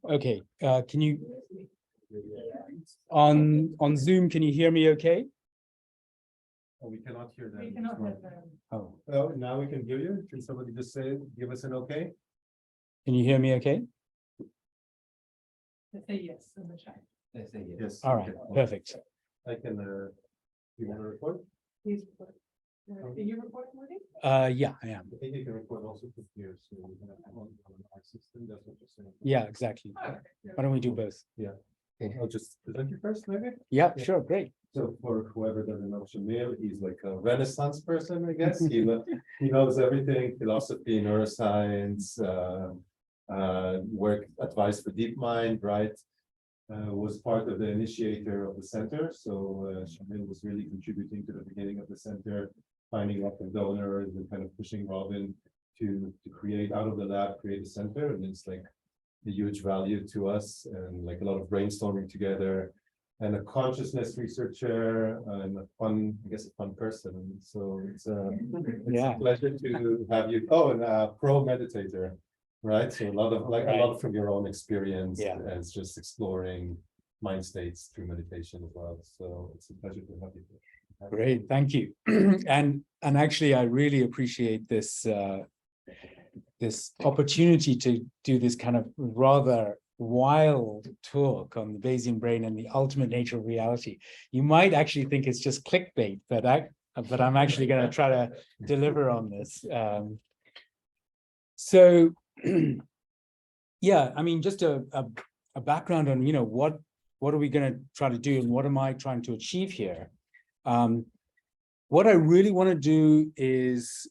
Okay, can you, on Zoom, can you hear me okay? Oh, we cannot hear them. We cannot hear them. Oh, Oh, now we can hear you. Can somebody just say, give us an okay? can you hear me okay? Let's say yes in the chat. Yes. All right, okay. perfect. I can, you want to record? Please record. Can you record, Marty? Yeah, I am. I think you can record also from here, so we can have on our system, that's what you're saying. Yeah, exactly. Oh, okay. Why don't we do both? I'll just present you first, maybe? Yeah, Yeah. sure, great. So for whoever doesn't know Shamil, he's like a Renaissance person, I guess. He knows everything, philosophy, neuroscience, work, advice for DeepMind, right? Was part of the initiator of the center. So Shamil was really contributing to the beginning of the center, finding up the donors and kind of pushing Robin to create out of the lab, create a center. And it's like a huge value to us and like a lot of brainstorming together. And a consciousness researcher and a fun, I guess, a fun person. So it's a pleasure to have you. Oh, and a pro meditator, right? So a lot from your own experience. Yeah. And it's just exploring mind states through meditation as well. So it's a pleasure to have you here. Great, thank you. And actually, I really appreciate this this opportunity to do this kind of rather wild talk on the Bayesian brain and the ultimate nature of reality. You might actually think it's just clickbait, but I'm actually going to try to deliver on this. So, yeah, I mean, just a background on, you know, what are we going to try to do and what am I trying to achieve here? What I really want to do is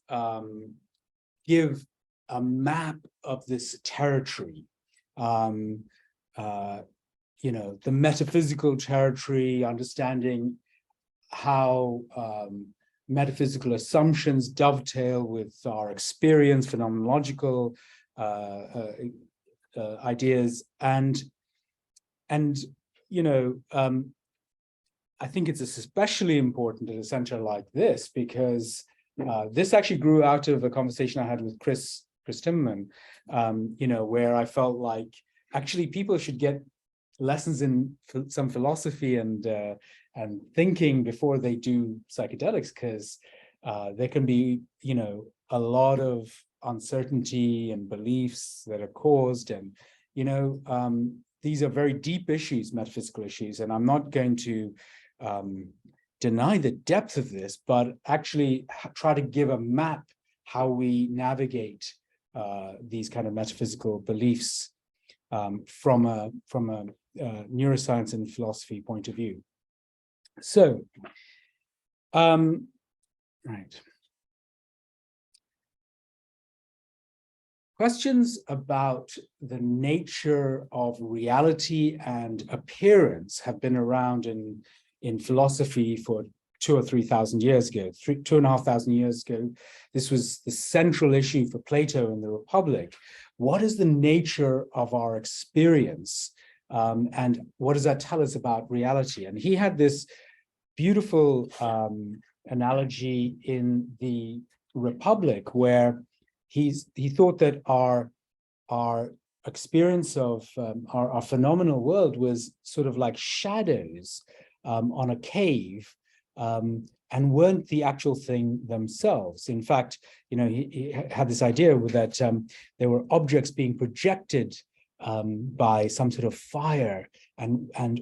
give a map of this territory. You know, the metaphysical territory, understanding how metaphysical assumptions dovetail with our experience, phenomenological ideas, and you know, I think it's especially important at a center like this because this actually grew out of a conversation I had with Chris Timmerman, you know, where I felt like actually people should get lessons in some philosophy and thinking before they do psychedelics, because there can be, you know, a lot of uncertainty and beliefs that are caused, and you know, these are very deep issues, metaphysical issues, and I'm not going to deny the depth of this, but actually try to give a map how we navigate these kind of metaphysical beliefs from a neuroscience and philosophy point of view. So, right. Questions about the nature of reality and appearance have been around in philosophy for 2,000 or 3,000 years ago, 2,500 years ago. This was the central issue for Plato in the Republic. What is the nature of our experience? And what does that tell us about reality? And he had this beautiful analogy in the Republic where he thought that our experience of our phenomenal world was sort of like shadows on a cave, and weren't the actual thing themselves. In fact, you know, he had this idea that there were objects being projected by some sort of fire, and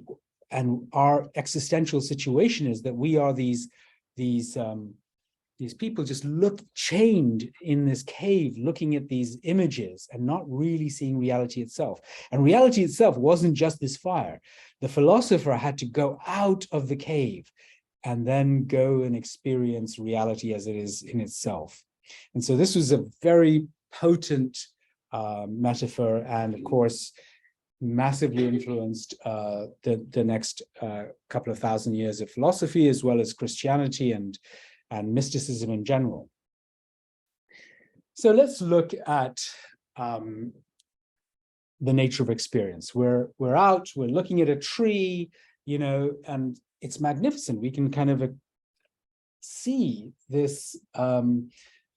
our existential situation is that we are these people just chained in this cave, looking at these images and not really seeing reality itself. And reality itself wasn't just this fire. The philosopher had to go out of the cave and then go and experience reality as it is in itself. And so this was a very potent metaphor, and of course, massively influenced the next couple of thousand years of philosophy, as well as Christianity and mysticism in general. So let's look at the nature of experience. We're out, we're looking at a tree, you know, and it's magnificent. We can kind of see this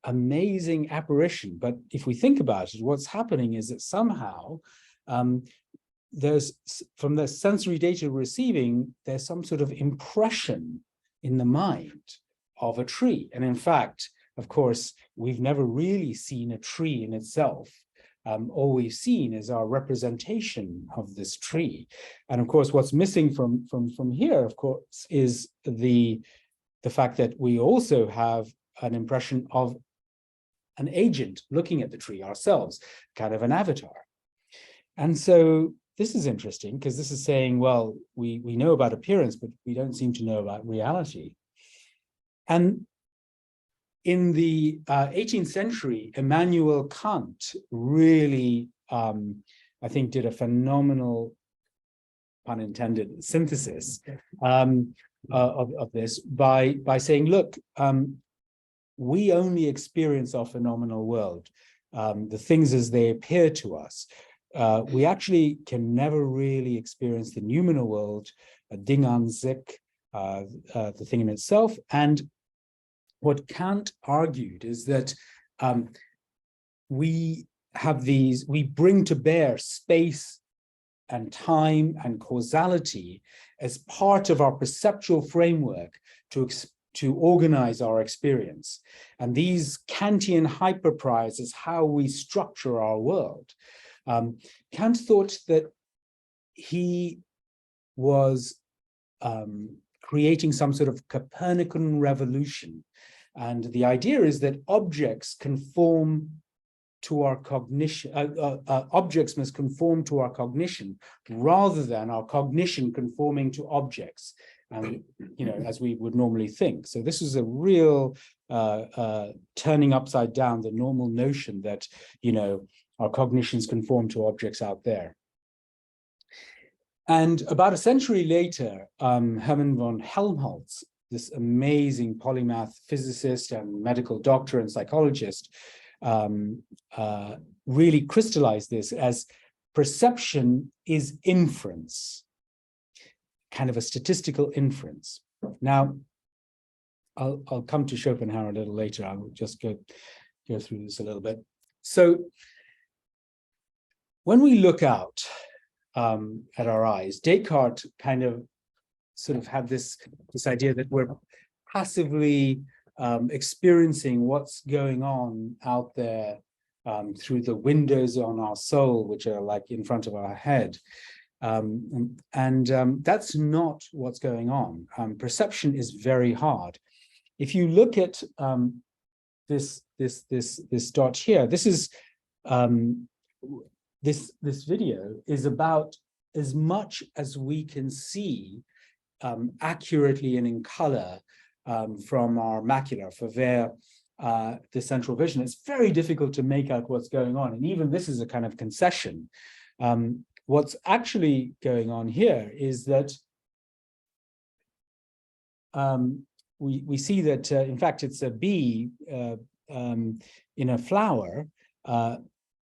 amazing apparition. But if we think about it, what's happening is that somehow there's, from the sensory data receiving, there's some sort of impression in the mind of a tree. And in fact, of course, we've never really seen a tree in itself. All we've seen is our representation of this tree. And of course, what's missing from here, of course, is the fact that we also have an impression of an agent looking at the tree ourselves, kind of an avatar. And so this is interesting because this is saying, well, we know about appearance, but we don't seem to know about reality. And in the 18th century, Immanuel Kant really, I think, did a phenomenal, pun intended, synthesis of this by saying, look, we only experience our phenomenal world, the things as they appear to us. We actually can never really experience the noumenal world, Ding an sich, the thing in itself. And what Kant argued is that we bring to bear space and time and causality as part of our perceptual framework to organize our experience. And these Kantian hyperpriors is how we structure our world. Kant thought that he was creating some sort of Copernican revolution. And the idea is that objects conform to our cognition, objects must conform to our cognition rather than our cognition conforming to objects, as we would normally think. So this is a real turning upside down the normal notion that, our cognitions conform to objects out there. And about a century later, Hermann von Helmholtz, this amazing polymath physicist and medical doctor and psychologist, really crystallized this as perception is inference, kind of a statistical inference. Now, I'll come to Schopenhauer a little later. I will just go through this a little bit. So when we look out at our eyes, Descartes kind of sort of had this idea that we're passively experiencing what's going on out there through the windows on our soul, which are like in front of our head. That's not what's going on. Perception is very hard. If you look at this dot here, this is this video is about as much as we can see accurately and in color from our macula for the central vision. It's very difficult to make out what's going on. And even this is a kind of concession. What's actually going on here is that we see that, in fact, it's a bee in a flower,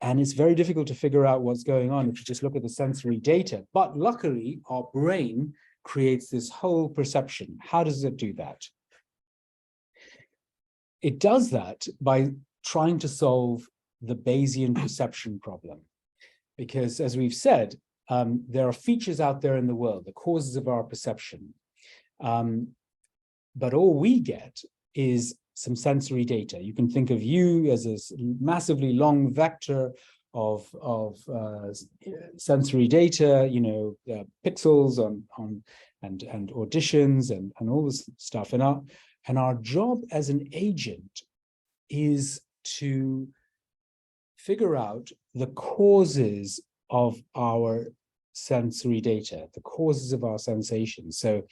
and it's very difficult to figure out what's going on if you just look at the sensory data. But luckily, our brain creates this whole perception. How does it do that? It does that by trying to solve the Bayesian perception problem. Because as we've said, there are features out there in the world, the causes of our perception. But all we get is some sensory data. You can think of you as a massively long vector of sensory data, pixels and auditions and all this stuff. And our job as an agent is to figure out the causes of our sensory data, the causes of our sensations. So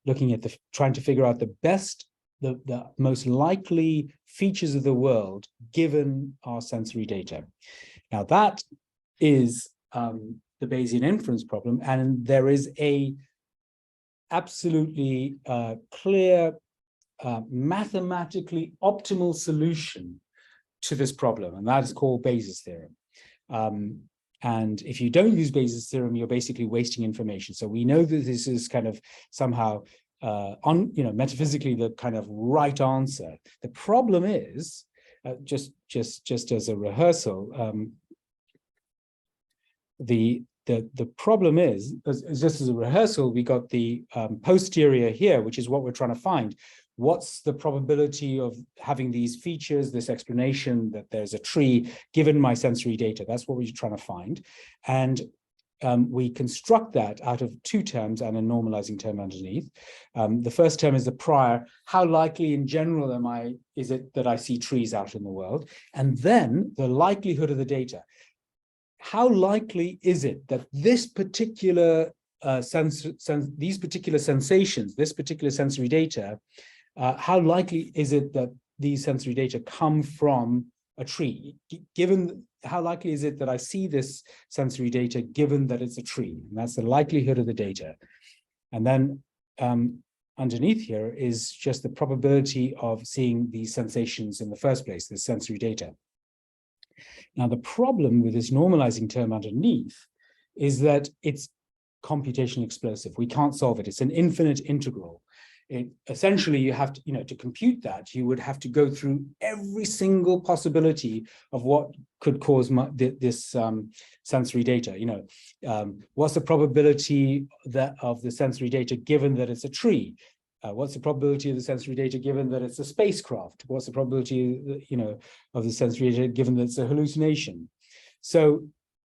looking at trying to figure out the most likely features of the world given our sensory data. Now that is the Bayesian inference problem, and there is a absolutely clear mathematically optimal solution to this problem, and that is called Bayes' theorem. And if you don't use Bayes' theorem, you're basically wasting information. So we know that this is kind of somehow metaphysically the kind of right answer. The problem is just as a rehearsal, the problem is just as a rehearsal, we got the posterior here, which is what we're trying to find. What's the probability of having these features, this explanation that there's a tree, given my sensory data? That's what we're trying to find. And we construct that out of two terms and a normalizing term underneath. The first term is the prior. How likely in general is it that I see trees out in the world? And then the likelihood of the data. How likely is it that this particular these particular sensations, this particular sensory data, how likely is it that these sensory data come from a tree? Given how likely is it that I see this sensory data given that it's a tree? And that's the likelihood of the data. And then underneath here is just the probability of seeing these sensations in the first place, this sensory data. Now, the problem with this normalizing term underneath is that it's computationally explosive. We can't solve it. It's an infinite integral. Essentially, you have to, to compute that, you would have to go through every single possibility of what could cause this sensory data. What's the probability of the sensory data given that it's a tree? What's the probability of the sensory data given that it's a spacecraft? What's the probability, of the sensory data given that it's a hallucination? So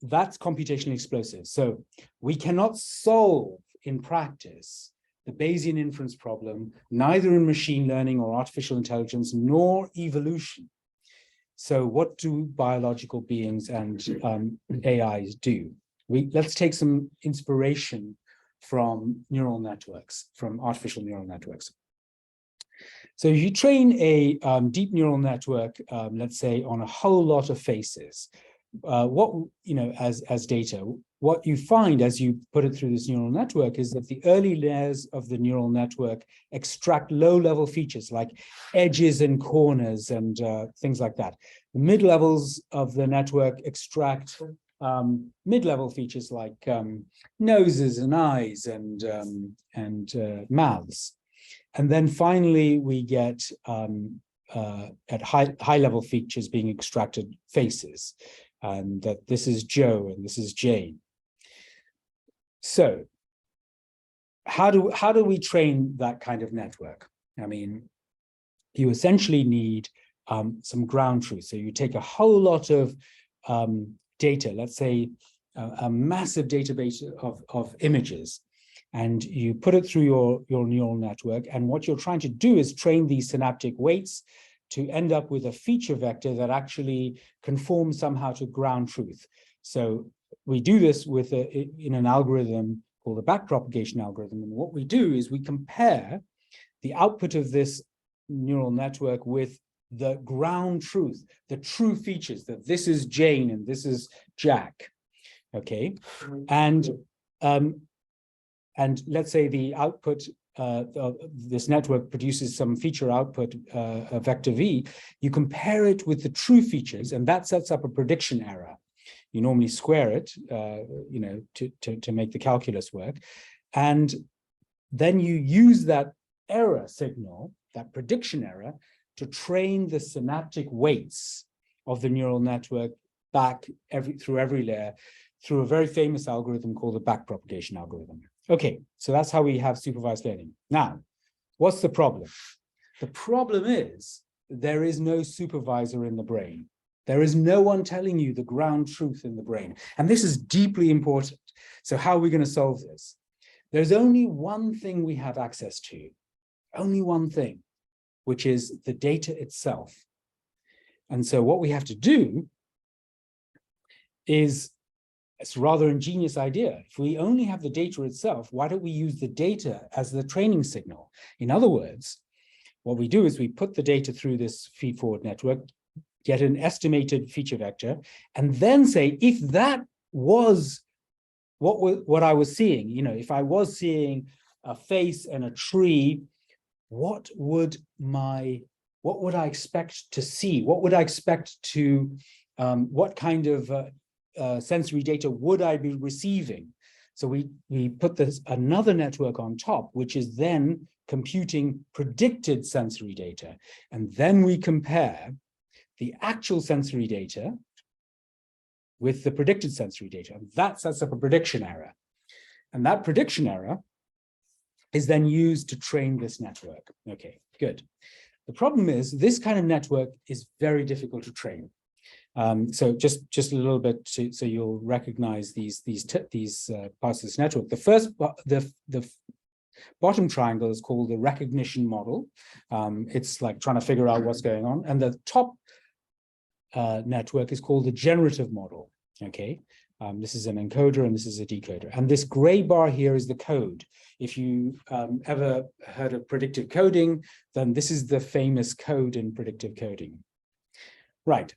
that's computationally explosive. So we cannot solve in practice the Bayesian inference problem, neither in machine learning or artificial intelligence, nor evolution. So what do biological beings and AIs do? Let's take some inspiration from neural networks, from artificial neural networks. So if you train a deep neural network, let's say on a whole lot of faces, as data, what you find as you put it through this neural network is that the early layers of the neural network extract low-level features like edges and corners and things like that. The mid-levels of the network extract mid-level features like noses and eyes and mouths. And then finally, we get at high-level features being extracted faces, and that this is Joe and this is Jane. So how do we train that kind of network? I mean, you essentially need some ground truth. So you take a whole lot of data, let's say a massive database of images, and you put it through your neural network. And what you're trying to do is train these synaptic weights to end up with a feature vector that actually conforms somehow to ground truth. So we do this in an algorithm called the backpropagation algorithm. And what we do is we compare the output of this neural network with the ground truth, the true features, that this is Jane and this is Jack, okay? And let's say the output this network produces some feature output, vector V. You compare it with the true features, and that sets up a prediction error. You normally square it, to make the calculus work. And then you use that error signal, that prediction error, to train the synaptic weights of the neural network back through every layer through a very famous algorithm called the backpropagation algorithm. Okay, so that's how we have supervised learning. Now, what's the problem? The problem is there is no supervisor in the brain. There is no one telling you the ground truth in the brain. And this is deeply important. So how are we going to solve this? There's only one thing we have access to, only one thing, which is the data itself. And so what we have to do is, it's a rather ingenious idea. If we only have the data itself, why don't we use the data as the training signal? In other words, what we do is we put the data through this feed-forward network, get an estimated feature vector, and then say, if that was what I was seeing, if I was seeing a face and a tree, what would I expect to see? What would I expect to, what kind of sensory data would I be receiving? So we put another network on top, which is then computing predicted sensory data. And then we compare the actual sensory data with the predicted sensory data. And that sets up a prediction error. And that prediction error is then used to train this network. Okay, good. The problem is this kind of network is very difficult to train. So just a little bit so you'll recognize these parts of this network. The bottom triangle is called the recognition model. It's like trying to figure out what's going on. And the top network is called the generative model. Okay, this is an encoder and this is a decoder. And this gray bar here is the code. If you ever heard of predictive coding, then this is the famous code in predictive coding. Right.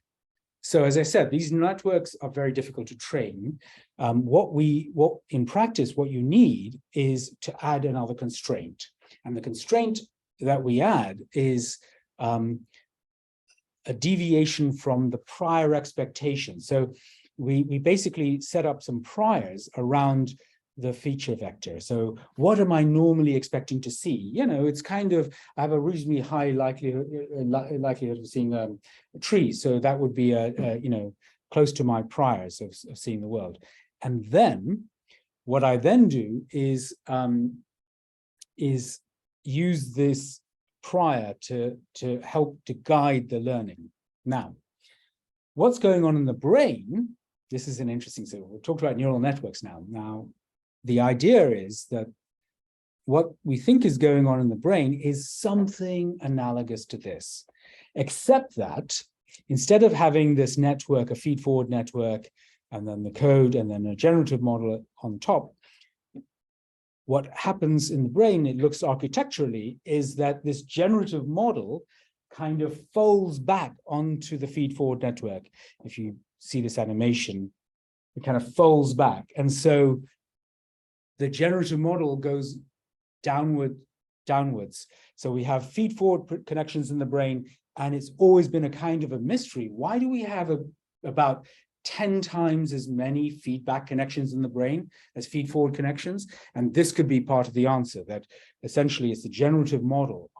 So as I said, these networks are very difficult to train. In practice, what you need is to add another constraint. And the constraint that we add is a deviation from the prior expectation. So we basically set up some priors around the feature vector. So what am I normally expecting to see? You know, it's kind of, I have a reasonably high likelihood of seeing a tree. So that would be you know, close to my priors of seeing the world. And then what I then do is use this prior to help to guide the learning. Now, what's going on in the brain? This is an interesting, so we'll talk about neural networks now. Now, the idea is that what we think is going on in the brain is something analogous to this, except that instead of having this network, a feed-forward network, and then the code, and then a generative model on top, what happens in the brain, it looks architecturally, is that this generative model kind of folds back onto the feed-forward network. If you see this animation, it kind of folds back. And so the generative model goes downwards. So we have feed-forward connections in the brain, and it's always been a kind of a mystery. Why do we have about 10 times as many feedback connections in the brain as feed-forward connections? And this could be part of the answer, that essentially it's the generative model.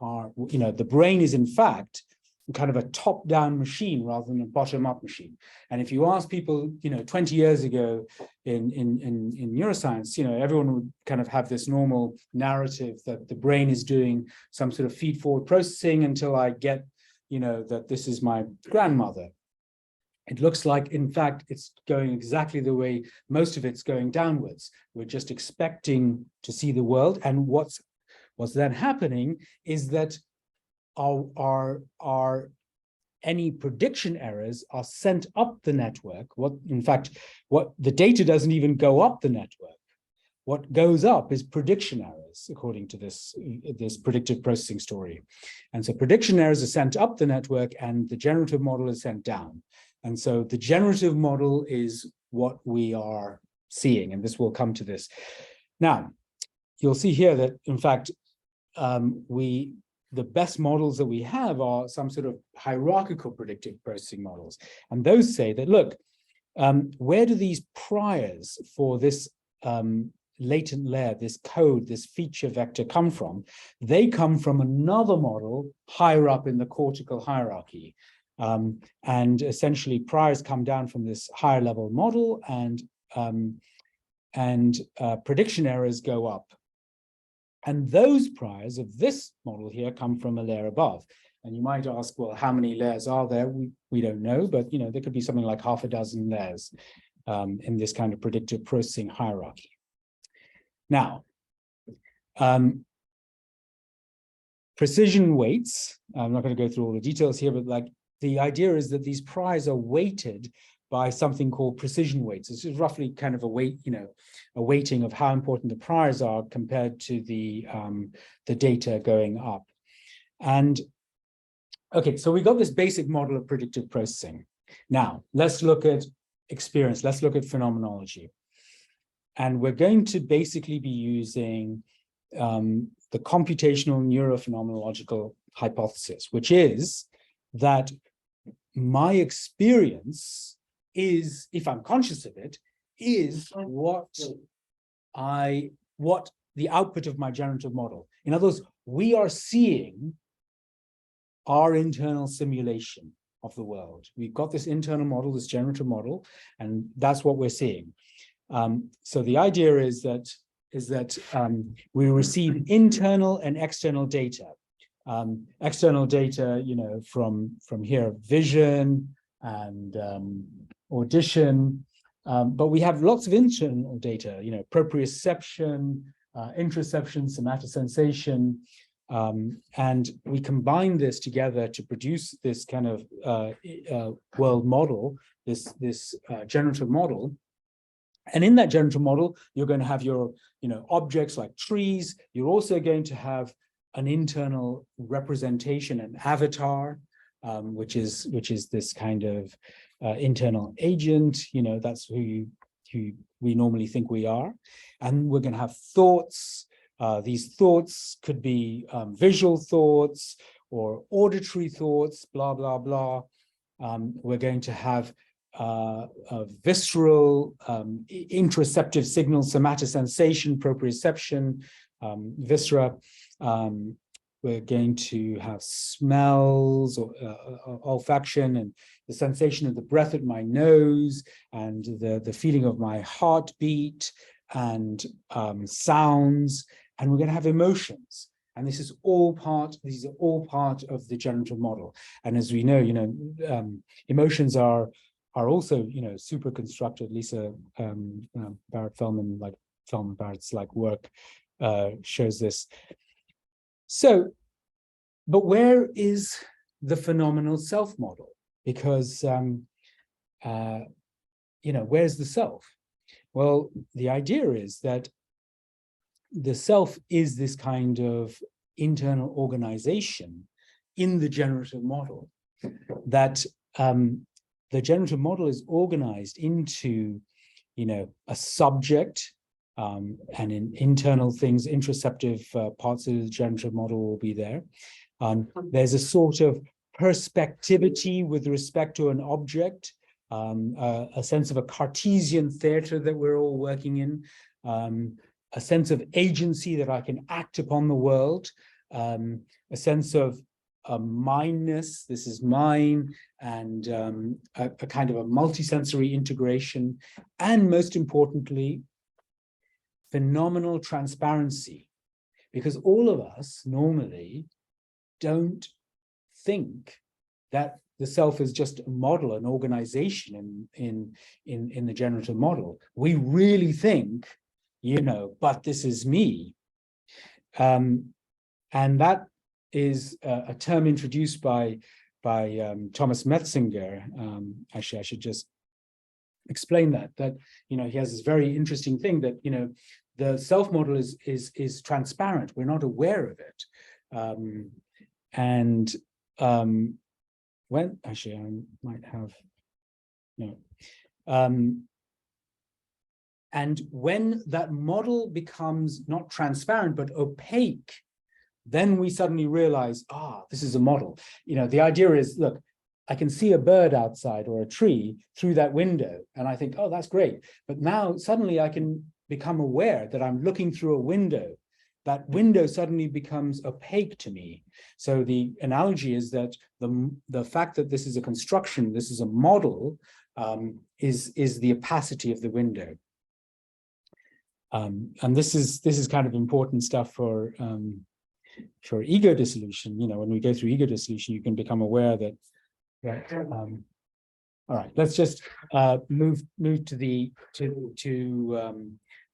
You know, the brain is in fact kind of a top-down machine rather than a bottom-up machine. And if you ask people, you know, 20 years ago in neuroscience, you know, everyone would kind of have this normal narrative that the brain is doing some sort of feed-forward processing until I get, you know, that this is my grandmother. It looks like, in fact, it's going exactly the way most of it's going downwards. We're just expecting to see the world. And what's then happening is that any prediction errors are sent up the network. In fact, the data doesn't even go up the network. What goes up is prediction errors, according to this predictive processing story. And so prediction errors are sent up the network and the generative model is sent down. And so the generative model is what we are seeing, and this will come to this. Now, you'll see here that, in fact, the best models that we have are some sort of hierarchical predictive processing models. And those say that, look, where do these priors for this latent layer, this code, this feature vector come from? They come from another model higher up in the cortical hierarchy. And essentially priors come down from this higher level model, and prediction errors go up. And those priors of this model here come from a layer above. And you might ask, well, how many layers are there? We don't know, but you know, there could be something like half a dozen layers in this kind of predictive processing hierarchy. Now, precision weights, I'm not going to go through all the details here, but like the idea is that these priors are weighted by something called precision weights. This is roughly kind of a weight, you know, a weighting of how important the priors are compared to the data going up. And okay, so we got this basic model of predictive processing. Now, let's look at experience. Let's look at phenomenology. And we're going to basically be using the computational neurophenomenological hypothesis, which is that my experience is, if I'm conscious of it, is what the output of my generative model. In other words, we are seeing our internal simulation of the world. We've got this internal model, this generative model, and that's what we're seeing. So the idea is that we receive internal and external data. External data, from here, vision and audition, but we have lots of internal data, proprioception, interoception, somatosensation, and we combine this together to produce this kind of world model, this generative model. And in that generative model, you're going to have your, objects like trees. You're also going to have an internal representation, an avatar, which is this kind of internal agent. That's who we normally think we are. And we're going to have thoughts. These thoughts could be visual thoughts or auditory thoughts, blah, blah, blah. We're going to have visceral, interoceptive signals, somatosensation, proprioception, viscera. We're going to have smells or olfaction and the sensation of the breath at my nose and the feeling of my heartbeat and sounds. And we're going to have emotions. And these are all part of the generative model. And as we know, emotions are also, super constructed. Lisa Barrett-Feldman, Barrett's work shows this. So, but where is the phenomenal self model? Because, where's the self? Well, the idea is that the self is this kind of internal organization in the generative model, that the generative model is organized into, a subject, and in internal things, interoceptive parts of the generative model will be there. There's a sort of perspectivity with respect to an object, a sense of a Cartesian theater that we're all working in, a sense of agency that I can act upon the world, a sense of a mineness, this is mine, and a kind of a multisensory integration, and most importantly, phenomenal transparency, because all of us normally don't think that the self is just a model, an organization in the generative model. We really think, but this is me. And that is a term introduced by Thomas Metzinger. Actually, I should just explain that he has this very interesting thing that the self model is transparent. We're not aware of it, and when actually I might have and when that model becomes not transparent but opaque, then we suddenly realize, this is a model. The idea is, look, I can see a bird outside or a tree through that window, and I think, that's great. But now suddenly I can become aware that I'm looking through a window. That window suddenly becomes opaque to me. So the analogy is that the fact that this is a construction, this is a model, is the opacity of the window. And this is kind of important stuff for ego dissolution. When we go through ego dissolution, you can become aware that. All right, let's just move to the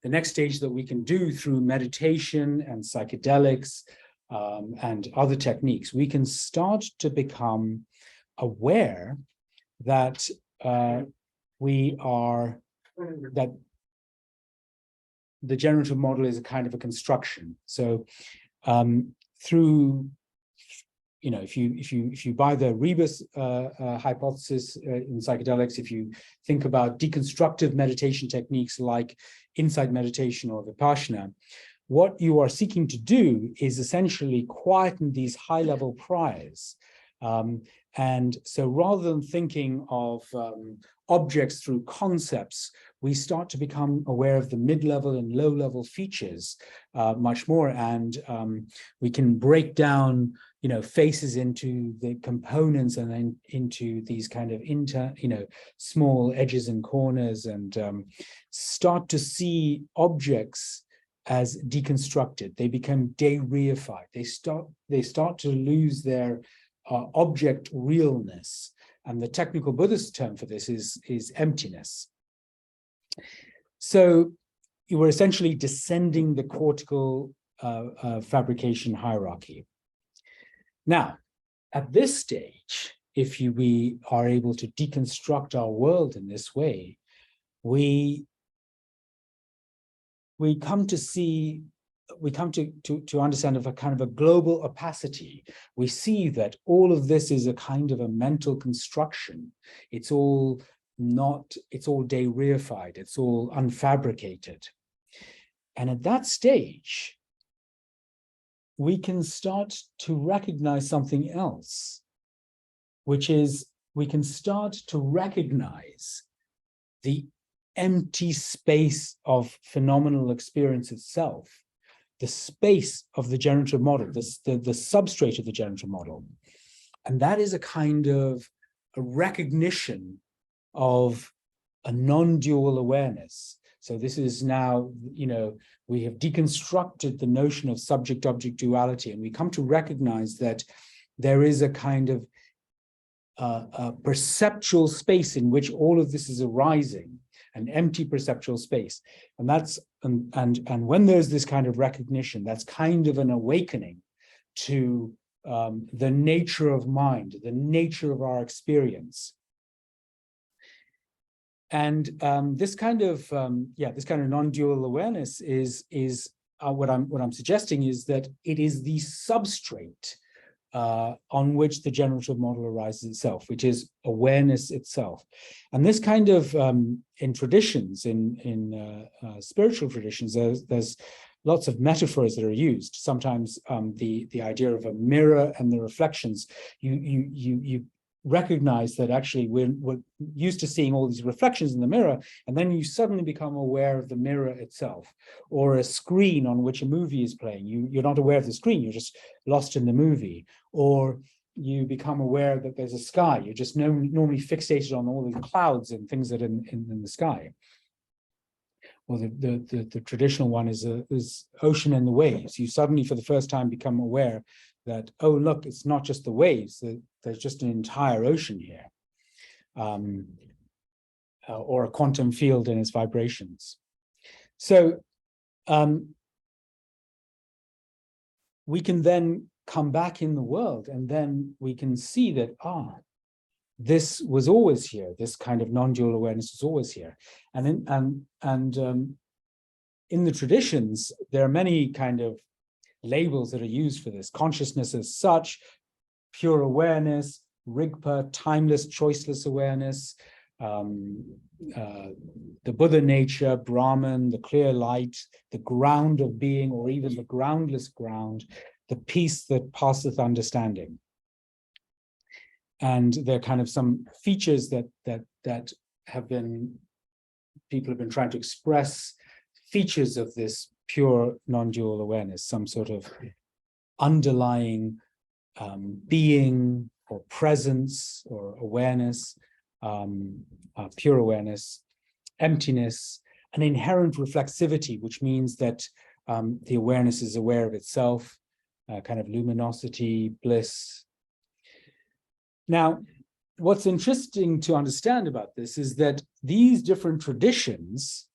next stage that we can do through meditation and psychedelics and other techniques. We can start to become aware that that the generative model is a kind of a construction. So through, if you buy the rebus hypothesis in psychedelics, if you think about deconstructive meditation techniques like insight meditation or vipassana, what you are seeking to do is essentially quieten these high-level priors. And so rather than thinking of objects through concepts, we start to become aware of the mid-level and low-level features much more, and we can break down faces into the components and then into these kind of small edges and corners, and start to see objects as deconstructed. They become de-reified. They start to lose their object realness. And the technical Buddhist term for this is emptiness. So you were essentially descending the cortical fabrication hierarchy. Now, at this stage, if we are able to deconstruct our world in this way, we come to understand of a kind of a global opacity. We see that all of this is a kind of a mental construction. It's all de-reified, it's all unfabricated. And at that stage, we can start to recognize something else, which is we can start to recognize the empty space of phenomenal experience itself, the space of the generative model, the substrate of the generative model. And that is a kind of a recognition of a non-dual awareness. So this is now, we have deconstructed the notion of subject-object duality, and we come to recognize that there is a kind of a perceptual space in which all of this is arising, an empty perceptual space. And that's and when there's this kind of recognition, that's kind of an awakening to the nature of mind, the nature of our experience. And this kind of non-dual awareness is what I'm suggesting is that it is the substrate on which the generative model arises itself, which is awareness itself. And this kind of in traditions, in spiritual traditions, there's lots of metaphors that are used. Sometimes the idea of a mirror and the reflections, you recognize that actually we're used to seeing all these reflections in the mirror, and then you suddenly become aware of the mirror itself, or a screen on which a movie is playing. You're not aware of the screen, you're just lost in the movie. Or you become aware that there's a sky, you're just normally fixated on all the clouds and things that are in the sky. Or the traditional one is ocean and the waves. You suddenly for the first time become aware that, oh, look, it's not just the waves, there's just an entire ocean here, or a quantum field in its vibrations. So we can then come back in the world, and then we can see that, this was always here, this kind of non-dual awareness was always here. And in the traditions, there are many kind of labels that are used for this. Consciousness as such, pure awareness, Rigpa, timeless, choiceless awareness, the Buddha nature, Brahman, the clear light, the ground of being, or even the groundless ground, the peace that passeth understanding. And there are kind of some features that people have been trying to express features of this pure non-dual awareness, some sort of underlying being or presence or awareness, pure awareness, emptiness, an inherent reflexivity, which means that the awareness is aware of itself, kind of luminosity, bliss. Now, what's interesting to understand about this is that these different traditions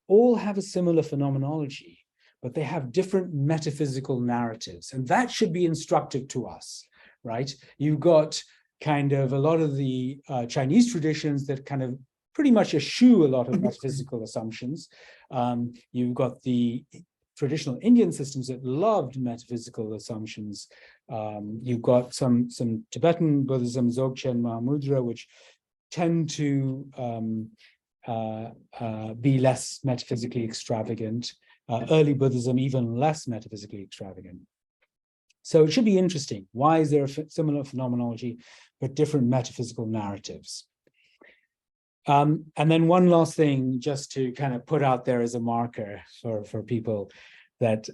all have a similar phenomenology, but they have different metaphysical narratives, and that should be instructive to us, right? You've got kind of a lot of the Chinese traditions that kind of pretty much eschew a lot of metaphysical assumptions. You've got the traditional Indian systems that loved metaphysical assumptions. You've got some Tibetan Buddhism, Dzogchen, Mahamudra, which tend to be less metaphysically extravagant. Early Buddhism, even less metaphysically extravagant. So it should be interesting. Why is there a similar phenomenology, but different metaphysical narratives? And then one last thing, just to kind of put out there as a marker for people, that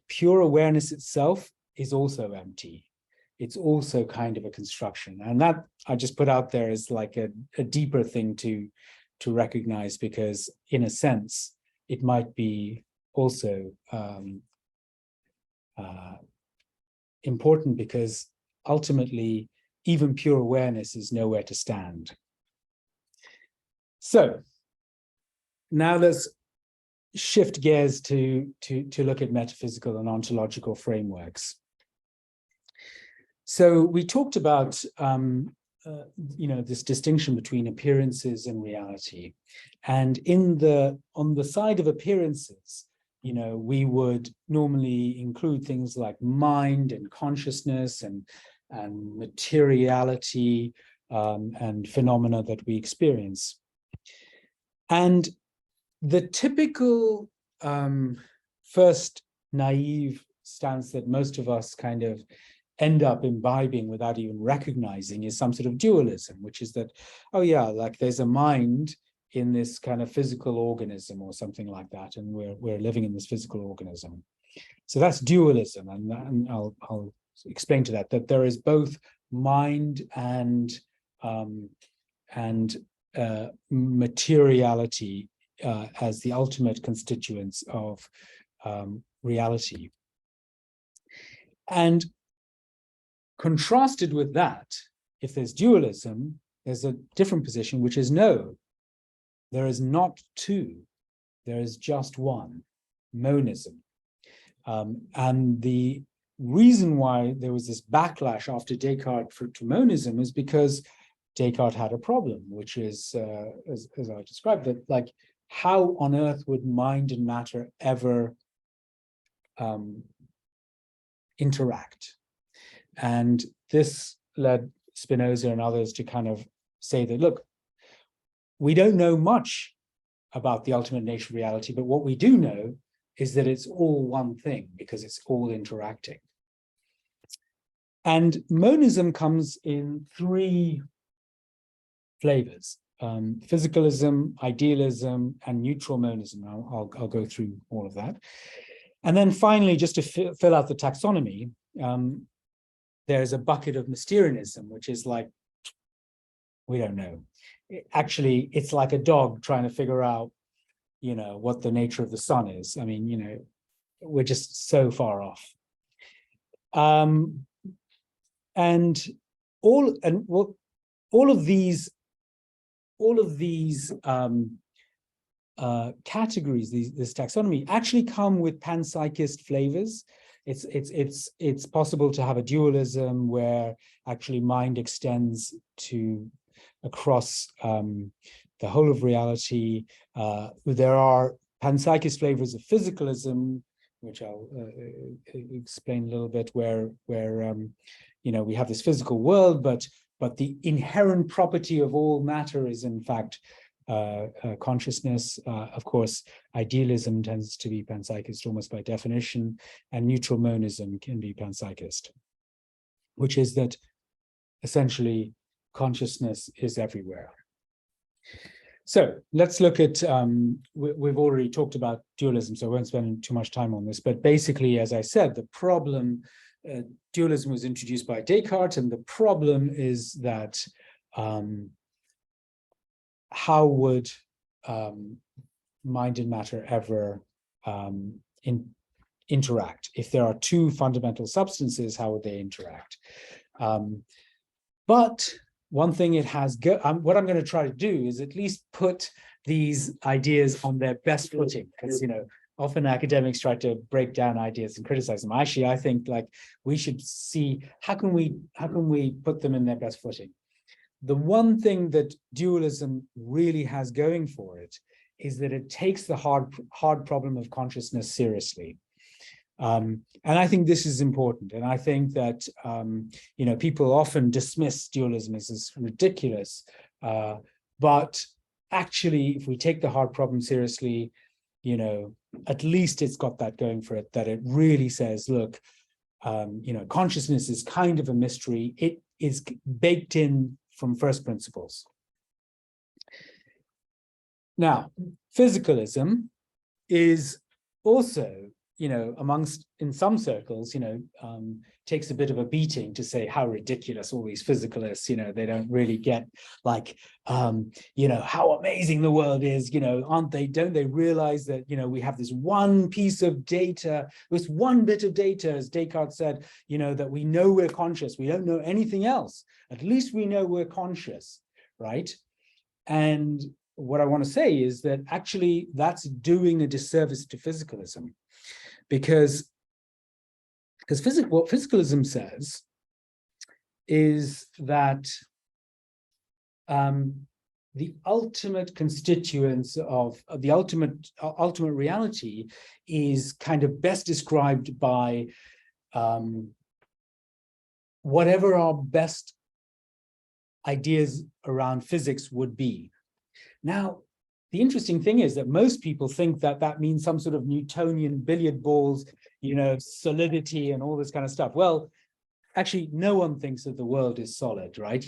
pure awareness itself is also empty. It's also kind of a construction. And that I just put out there as like a deeper thing to recognize, because in a sense, it might be also important, because ultimately, even pure awareness is nowhere to stand. So now let's shift gears to look at metaphysical and ontological frameworks. So we talked about this distinction between appearances and reality, and on the side of appearances, we would normally include things like mind and consciousness and materiality and phenomena that we experience. And the typical first naive stance that most of us kind of end up imbibing without even recognizing is some sort of dualism, which is that, oh yeah, like there's a mind in this kind of physical organism or something like that, and we're living in this physical organism. So that's dualism, and I'll explain to that there is both mind and materiality as the ultimate constituents of reality. And contrasted with that, if there's dualism, there's a different position, which is no, there is not two, there is just one, monism. And the reason why there was this backlash after Descartes to monism is because Descartes had a problem, which is, as I described it, like, how on earth would mind and matter ever interact? And this led Spinoza and others to kind of say that, look, we don't know much about the ultimate nature of reality, but what we do know is that it's all one thing, because it's all interacting. And monism comes in three flavors: physicalism, idealism, and neutral monism. I'll go through all of that. And then finally, just to fill out the taxonomy, there's a bucket of Mysterianism, which is like, we don't know. Actually, it's like a dog trying to figure out, what the nature of the sun is. I mean, we're just so far off. And all of these categories, this taxonomy, actually come with panpsychist flavors. It's possible to have a dualism where actually mind extends across the whole of reality. There are panpsychist flavors of physicalism, which I'll explain a little bit, where we have this physical world, but the inherent property of all matter is in fact consciousness. Of course, idealism tends to be panpsychist almost by definition, and neutral monism can be panpsychist, which is that essentially consciousness is everywhere. So let's look at, we've already talked about dualism, so I won't spend too much time on this, but basically, as I said, the problem, dualism was introduced by Descartes, and the problem is that how would mind and matter ever interact? If there are two fundamental substances, how would they interact? But one thing it has, what I'm going to try to do is at least put these ideas on their best footing, because often academics try to break down ideas and criticize them. Actually, I think like we should see how can we put them in their best footing. The one thing that dualism really has going for it is that it takes the hard problem of consciousness seriously. And I think this is important. And I think that, people often dismiss dualism as ridiculous. But actually, if we take the hard problem seriously, at least it's got that going for it, that it really says, look, consciousness is kind of a mystery. It is baked in from first principles. Now, physicalism is also, in some circles, takes a bit of a beating to say how ridiculous all these physicalists, they don't really get like, how amazing the world is, don't they realize that, we have this one piece of data, this one bit of data, as Descartes said, that we know we're conscious, we don't know anything else. At least we know we're conscious, right? And what I want to say is that actually that's doing a disservice to physicalism, because what physicalism says is that the ultimate constituents of the ultimate reality is kind of best described by whatever our best ideas around physics would be. Now, the interesting thing is that most people think that that means some sort of Newtonian billiard balls, solidity and all this kind of stuff. Well, actually, no one thinks that the world is solid, right?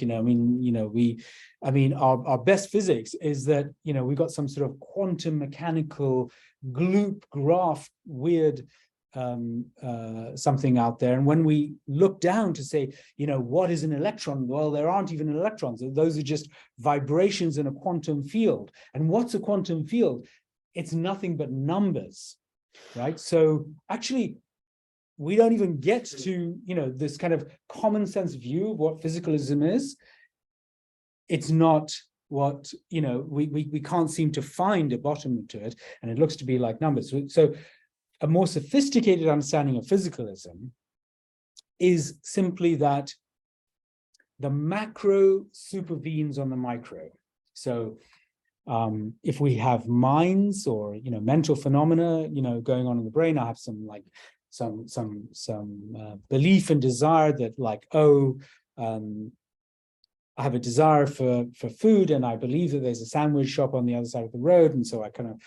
Our best physics is that, we've got some sort of quantum mechanical gloop graph weird something out there. And when we look down to say, what is an electron? Well, there aren't even electrons. Those are just vibrations in a quantum field. And what's a quantum field? It's nothing but numbers, right? So actually, we don't even get to, this kind of common sense view of what physicalism is. It's not what, we can't seem to find a bottom to it. And it looks to be like numbers. So a more sophisticated understanding of physicalism is simply that the macro supervenes on the micro. So if we have minds or mental phenomena going on in the brain, I have some belief and desire that I have a desire for food, and I believe that there's a sandwich shop on the other side of the road, and so I kind of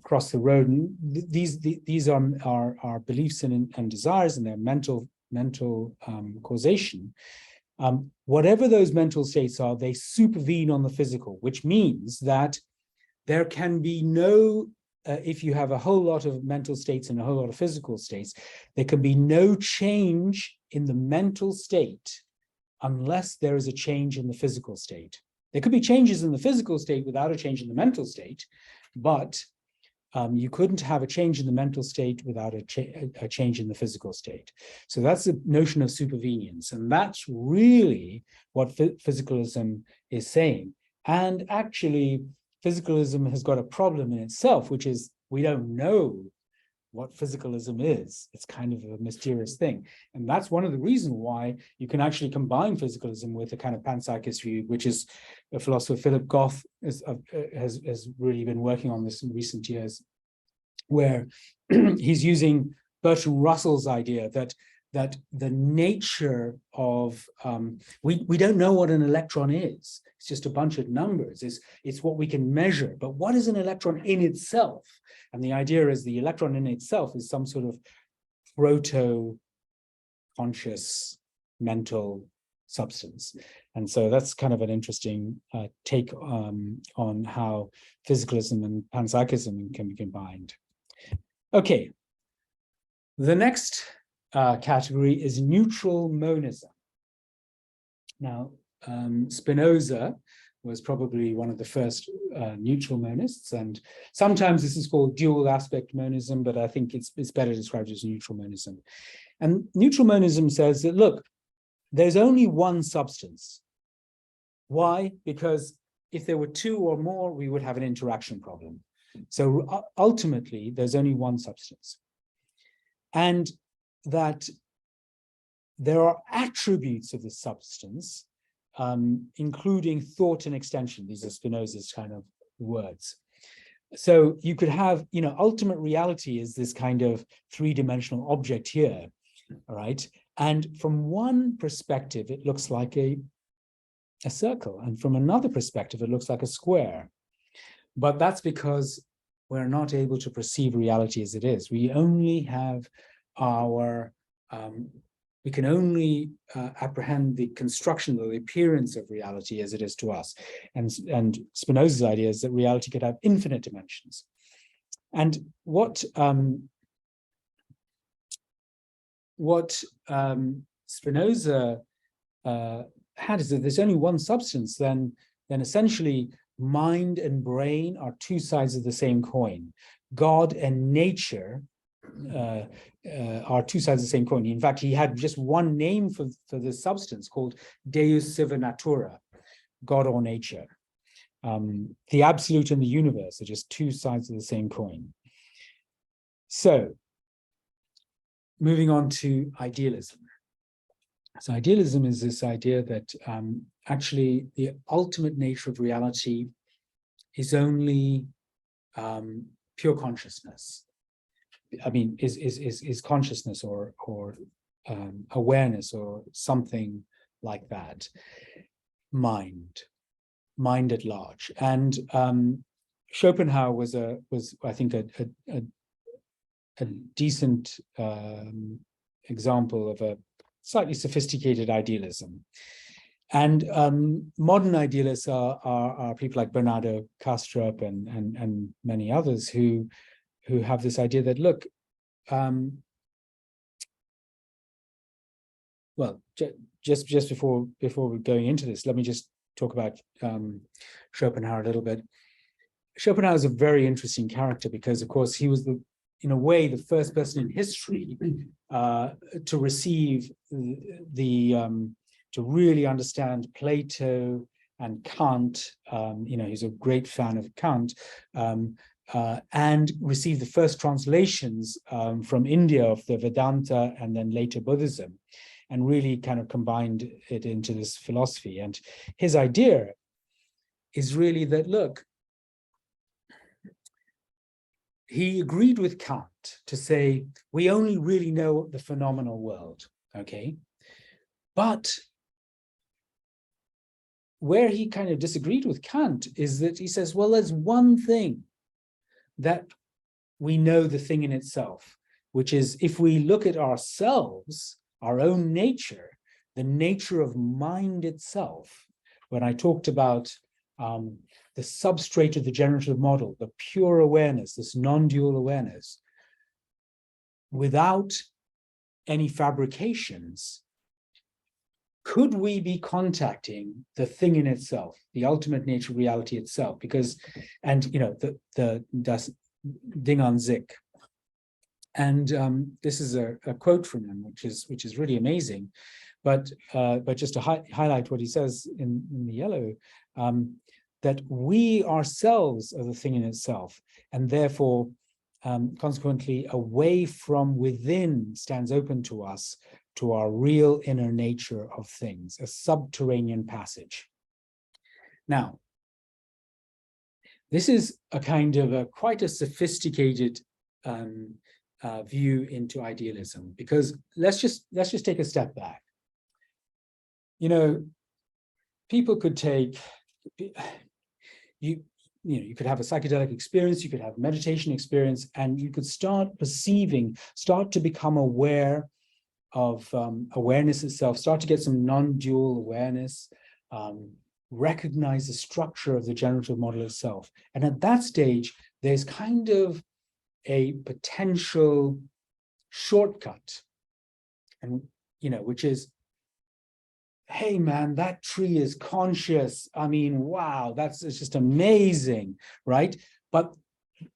cross the road. And these are beliefs and desires, and their mental causation. Whatever those mental states are, they supervene on the physical, which means that there can be no, if you have a whole lot of mental states and a whole lot of physical states, there can be no change in the mental state unless there is a change in the physical state. There could be changes in the physical state without a change in the mental state, but you couldn't have a change in the mental state without a change in the physical state. So that's the notion of supervenience, and that's really what physicalism is saying. And actually, physicalism has got a problem in itself, which is we don't know what physicalism is. It's kind of a mysterious thing. And that's one of the reasons why you can actually combine physicalism with a kind of panpsychist view, which is a philosopher, Philip Goff, has really been working on this in recent years, where he's using Bertrand Russell's idea that the nature of, we don't know what an electron is. It's just a bunch of numbers. It's what we can measure. But what is an electron in itself? And the idea is the electron in itself is some sort of proto-conscious mental substance. And so that's kind of an interesting take on how physicalism and panpsychism can be combined. Okay, the next category is neutral monism. Now, Spinoza was probably one of the first neutral monists, and sometimes this is called dual aspect monism, but I think it's better described as neutral monism. And neutral monism says that, look, there's only one substance. Why? Because if there were two or more, we would have an interaction problem. So ultimately, there's only one substance. And that there are attributes of the substance, including thought and extension. These are Spinoza's kind of words. So you could have, ultimate reality is this kind of three-dimensional object here, all right? And from one perspective, it looks like a circle. And from another perspective, it looks like a square. But that's because we're not able to perceive reality as it is. We only have our, we can only apprehend the construction or the appearance of reality as it is to us. And Spinoza's idea is that reality could have infinite dimensions. And what what Spinoza had is that there's only one substance, then essentially mind and brain are two sides of the same coin. God and nature are two sides of the same coin. In fact, he had just one name for this substance called Deus sive natura, God or nature. The absolute and the universe are just two sides of the same coin. So, moving on to idealism. So idealism is this idea that actually the ultimate nature of reality is only pure consciousness. I mean, is consciousness or awareness or something like that. Mind at large. And Schopenhauer was I think a decent example of a slightly sophisticated idealism. And modern idealists are people like Bernardo Kastrup and many others who have this idea that, look, well, just before we're going into this, let me just talk about Schopenhauer a little bit. Schopenhauer is a very interesting character because, of course, he was in a way, the first person in history to receive to really understand Plato and Kant. He's a great fan of Kant, and received the first translations from India of the Vedanta and then later Buddhism, and really kind of combined it into this philosophy. And his idea is really that, look, he agreed with Kant to say, we only really know the phenomenal world, okay? But where he kind of disagreed with Kant is that he says, well, there's one thing that we know the thing in itself, which is if we look at ourselves, our own nature, the nature of mind itself. When I talked about the substrate of the generative model, the pure awareness, this non-dual awareness, without any fabrications, could we be contacting the thing in itself, the ultimate nature of reality itself? Because, and das Ding an sich. And this is a quote from him, which is really amazing. But just to highlight what he says in the yellow, that we ourselves are the thing in itself, and therefore, consequently, a way from within stands open to us, to our real inner nature of things, a subterranean passage. Now, this is a kind of quite a sophisticated view into idealism, because let's just take a step back. People could take you could have a psychedelic experience, you could have meditation experience, and you could start to become aware of awareness itself, start to get some non-dual awareness, recognize the structure of the generative model itself. And at that stage, there's kind of a potential shortcut, and which is, hey man, that tree is conscious. I mean, wow, it's just amazing, right? But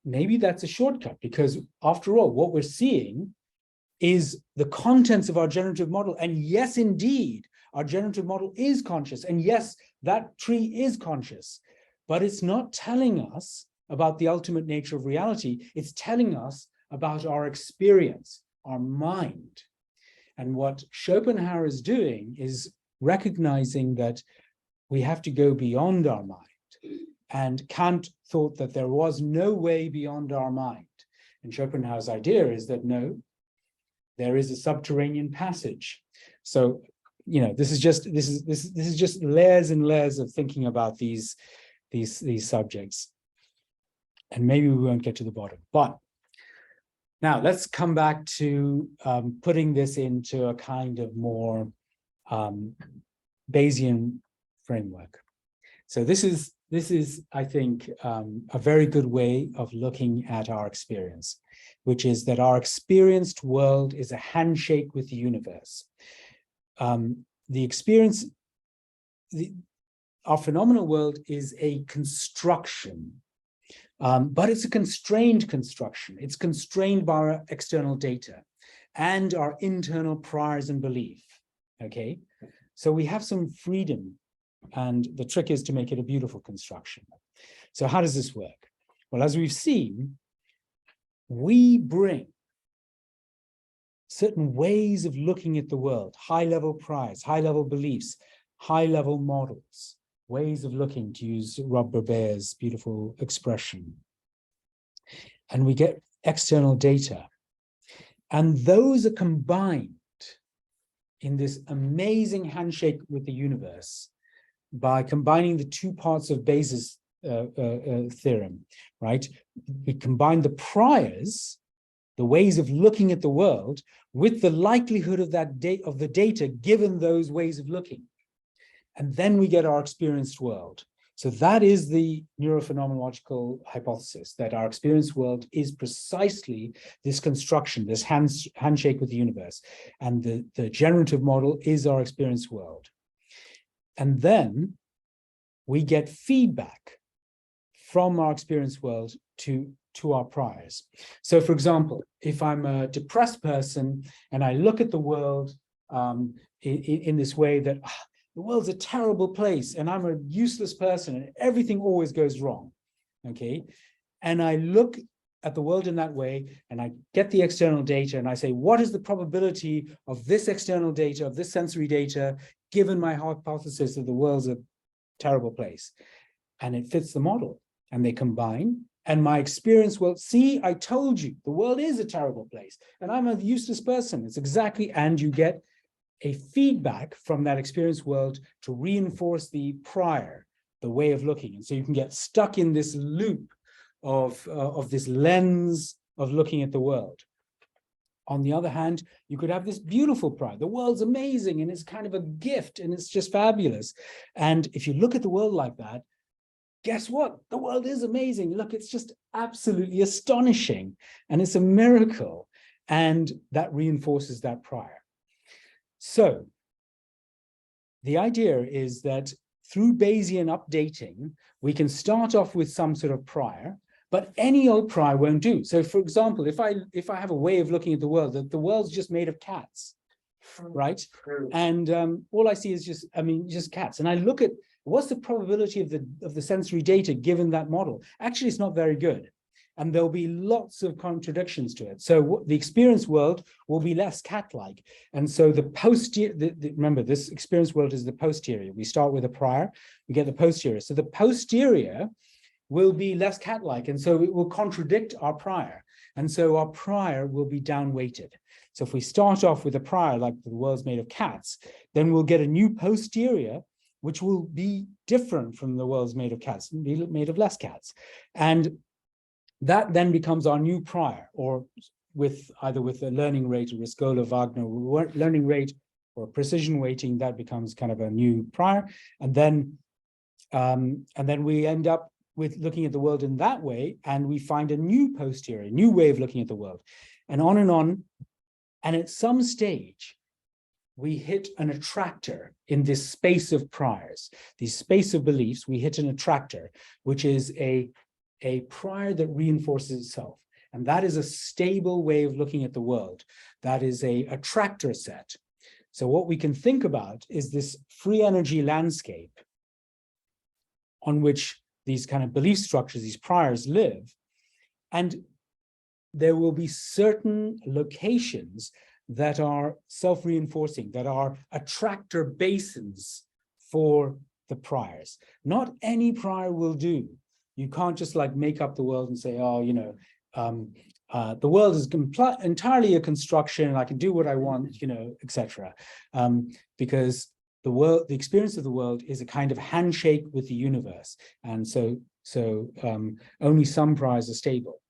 maybe that's a shortcut, because after all, what we're seeing is the contents of our generative model. And yes, indeed, our generative model is conscious. And yes, that tree is conscious, but it's not telling us about the ultimate nature of reality. It's telling us about our experience, our mind. And what Schopenhauer is doing is recognizing that we have to go beyond our mind. And Kant thought that there was no way beyond our mind. And Schopenhauer's idea is that no, there is a subterranean passage. So, this is just layers and layers of thinking about these subjects. And maybe we won't get to the bottom. But now let's come back to putting this into a kind of more Bayesian framework. So this is this is, I think, a very good way of looking at our experience, which is that our experienced world is a handshake with the universe. The experience, our phenomenal world is a construction, but it's a constrained construction. It's constrained by our external data and our internal priors and belief, okay? So we have some freedom, and the trick is to make it a beautiful construction. So how does this work? Well, as we've seen, we bring certain ways of looking at the world, high-level priors, high-level beliefs, high-level models, ways of looking, to use Rob Berber's beautiful expression. And we get external data. And those are combined in this amazing handshake with the universe by combining the two parts of Bayes' theorem, right? We combine the priors, the ways of looking at the world, with the likelihood of the data given those ways of looking. And then we get our experienced world. So that is the neurophenomenological hypothesis, that our experienced world is precisely this construction, this handshake with the universe. And the generative model is our experienced world. And then we get feedback from our experienced world to our priors. So for example, if I'm a depressed person and I look at the world in this way that the world's a terrible place and I'm a useless person and everything always goes wrong, okay? And I look at the world in that way and I get the external data and I say, what is the probability of this external data, of this sensory data, given my hypothesis that the world's a terrible place? And it fits the model, and they combine. And my experience will see, I told you, the world is a terrible place and I'm a useless person. It's exactly, and you get a feedback from that experienced world to reinforce the prior, the way of looking. And so you can get stuck in this loop of this lens of looking at the world. On the other hand, you could have this beautiful prior. The world's amazing and it's kind of a gift and it's just fabulous. And if you look at the world like that, guess what? The world is amazing. Look, it's just absolutely astonishing. And it's a miracle. And that reinforces that prior. So the idea is that through Bayesian updating, we can start off with some sort of prior, but any old prior won't do. So for example, if I have a way of looking at the world, that the world's just made of cats, right? And all I see is just cats. And I look at what's the probability of the sensory data given that model? Actually, it's not very good. And there'll be lots of contradictions to it. So the experienced world will be less cat-like. And so the posterior, remember, this experienced world is the posterior. We start with a prior, we get the posterior. So the posterior will be less cat-like, and so it will contradict our prior. And so our prior will be down-weighted. So if we start off with a prior like the world's made of cats, then we'll get a new posterior, which will be different from the world's made of cats, made of less cats. And that then becomes our new prior, or either with a learning rate, a Riscola-Wagner learning rate, or precision weighting, that becomes kind of a new prior. And then we end up with looking at the world in that way, and we find a new posterior, new way of looking at the world, and on and on. And at some stage, we hit an attractor in this space of priors, this space of beliefs. We hit an attractor, which is a prior that reinforces itself. And that is a stable way of looking at the world. That is a attractor set. So what we can think about is this free energy landscape on which these kind of belief structures, these priors live. And there will be certain locations that are self-reinforcing, that are attractor basins for the priors. Not any prior will do. You can't just like make up the world and say, oh, the world is entirely a construction, I can do what I want, etc. Because the experience of the world is a kind of handshake with the universe. And so only some priors are stable.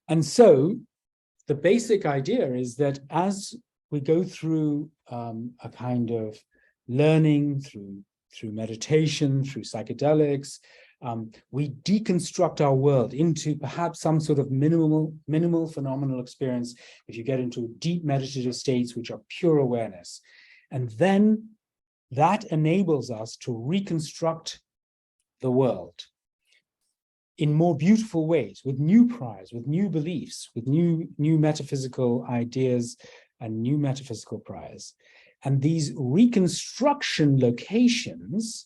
And so the basic idea is that as we go through a kind of learning through through meditation, through psychedelics. We deconstruct our world into perhaps some sort of minimal phenomenal experience if you get into deep meditative states, which are pure awareness. And then that enables us to reconstruct the world in more beautiful ways, with new priors, with new beliefs, with new metaphysical ideas and new metaphysical priors. And these reconstruction locations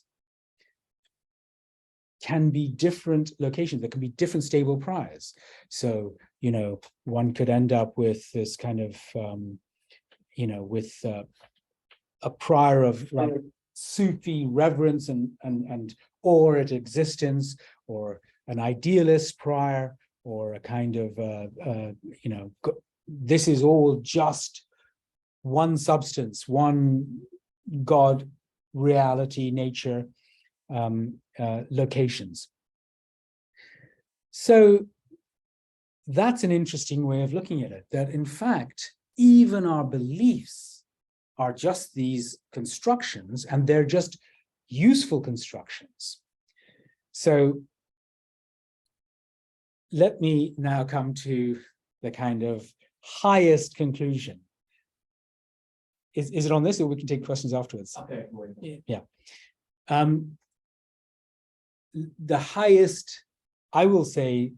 can be different locations. There can be different stable priors. So, you know, one could end up with this kind of, with a prior of like Sufi reverence and awe at existence, or an idealist prior, or a kind of, this is all just one substance, one God, reality, nature, locations. So that's an interesting way of looking at it, that in fact, even our beliefs are just these constructions, and they're just useful constructions. So let me now come to the kind of highest conclusion. Is it on this, or we can take questions afterwards? Okay. Yeah. The highest, I will say,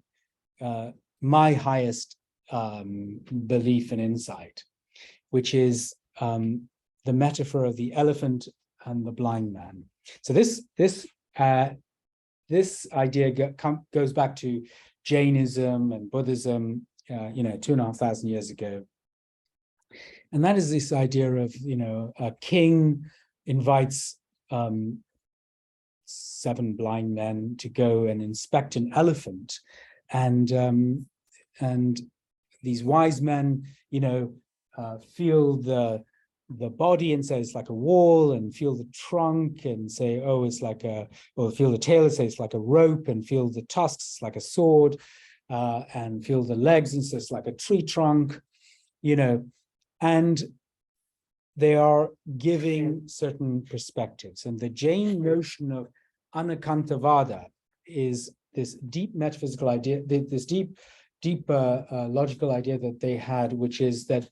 my highest belief and insight, which is the metaphor of the elephant and the blind man. So this idea goes back to Jainism and Buddhism, 2,500 years ago. And that is this idea of, a king invites 7 blind men to go and inspect an elephant, and these wise men, feel the body and say it's like a wall, and feel the trunk and say, oh, it's like or feel the tail and say it's like a rope, and feel the tusks like a sword, and feel the legs and say it's like a tree trunk, and they are giving certain perspectives. And the Jain notion of anakantavada is this deep metaphysical idea, this deep logical idea that they had, which is that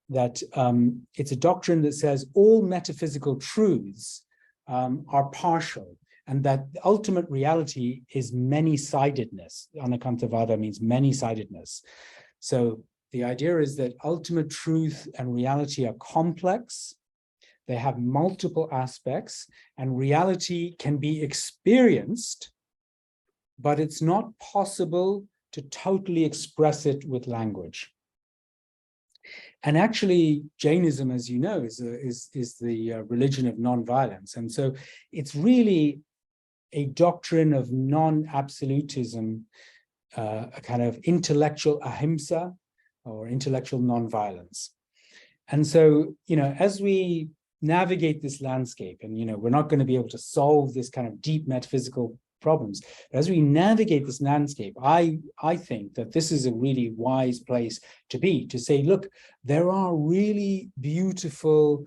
it's a doctrine that says all metaphysical truths are partial, and that the ultimate reality is many-sidedness. Anakantavada means many-sidedness. So the idea is that ultimate truth and reality are complex. They have multiple aspects, and reality can be experienced, but it's not possible to totally express it with language. And actually, Jainism, as you know, is the religion of nonviolence. And so it's really a doctrine of non-absolutism, a kind of intellectual ahimsa, or intellectual nonviolence. And so, as we navigate this landscape, and, we're not going to be able to solve this kind of deep metaphysical problems, but as we navigate this landscape, I think that this is a really wise place to be, to say, look, there are really beautiful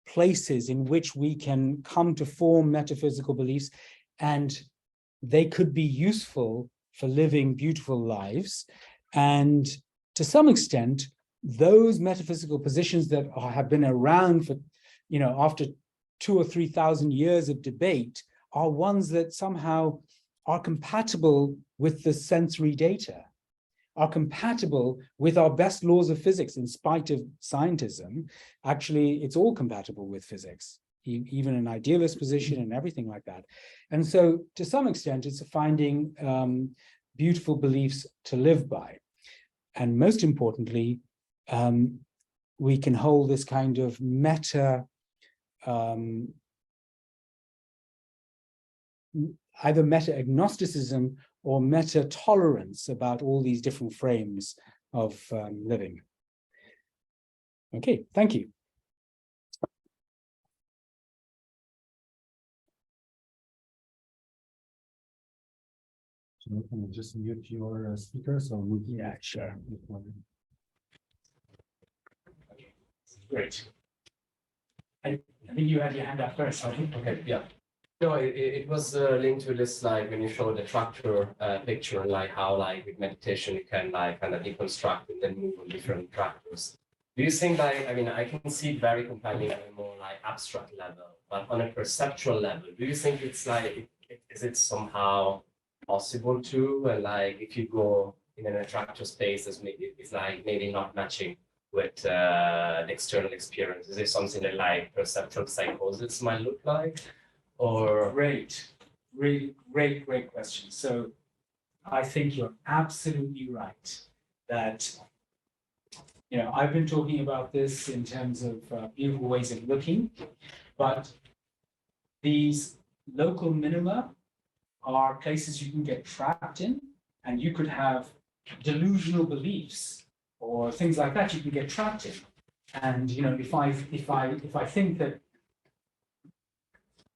places in which we can come to form metaphysical beliefs, and they could be useful for living beautiful lives. And to some extent, those metaphysical positions that have been around for, after 2,000 or 3,000 years of debate, are ones that somehow are compatible with the sensory data, are compatible with our best laws of physics. In spite of scientism, actually, it's all compatible with physics, even an idealist position and everything like that. And so, to some extent, it's finding beautiful beliefs to live by. And most importantly, we can hold this kind of either meta-agnosticism or meta-tolerance about all these different frames of living. Okay, thank you. So can you just mute your speakers, or move? Yeah, sure. Great. I think you had your hand up first, right? Okay, yeah. No, it was linked to this, like when you show the tractor picture, and like how like with meditation you can like kind of deconstruct and then move on different tractors. Do you think like, I mean, I can see it very compelling on a more like abstract level, but on a perceptual level, do you think it's like, is it somehow possible to, and like if you go in an attractor space that's maybe it's like maybe not matching with the external experience? Is it something that like perceptual psychosis might look like? Or Great, really great question. So I think you're absolutely right that, you know, I've been talking about this in terms of beautiful ways of looking, but these local minima are places you can get trapped in, and you could have delusional beliefs or things like that you can get trapped in. And you know, if I think that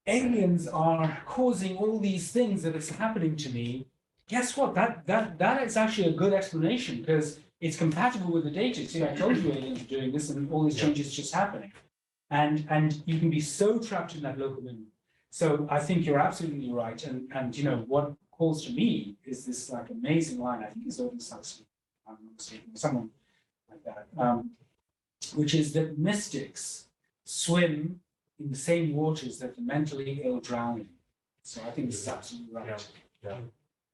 aliens are causing all these things that is happening to me, guess what? That is actually a good explanation because it's compatible with the data. See, I told you aliens are doing this and all these changes just happening. And you can be so trapped in that local minimum. So I think you're absolutely right. And you know, what calls to me is this like amazing line, I think it's Open Source, someone like that, which is that mystics swim in the same waters that the mentally ill drown in. So I think this is absolutely right. yeah.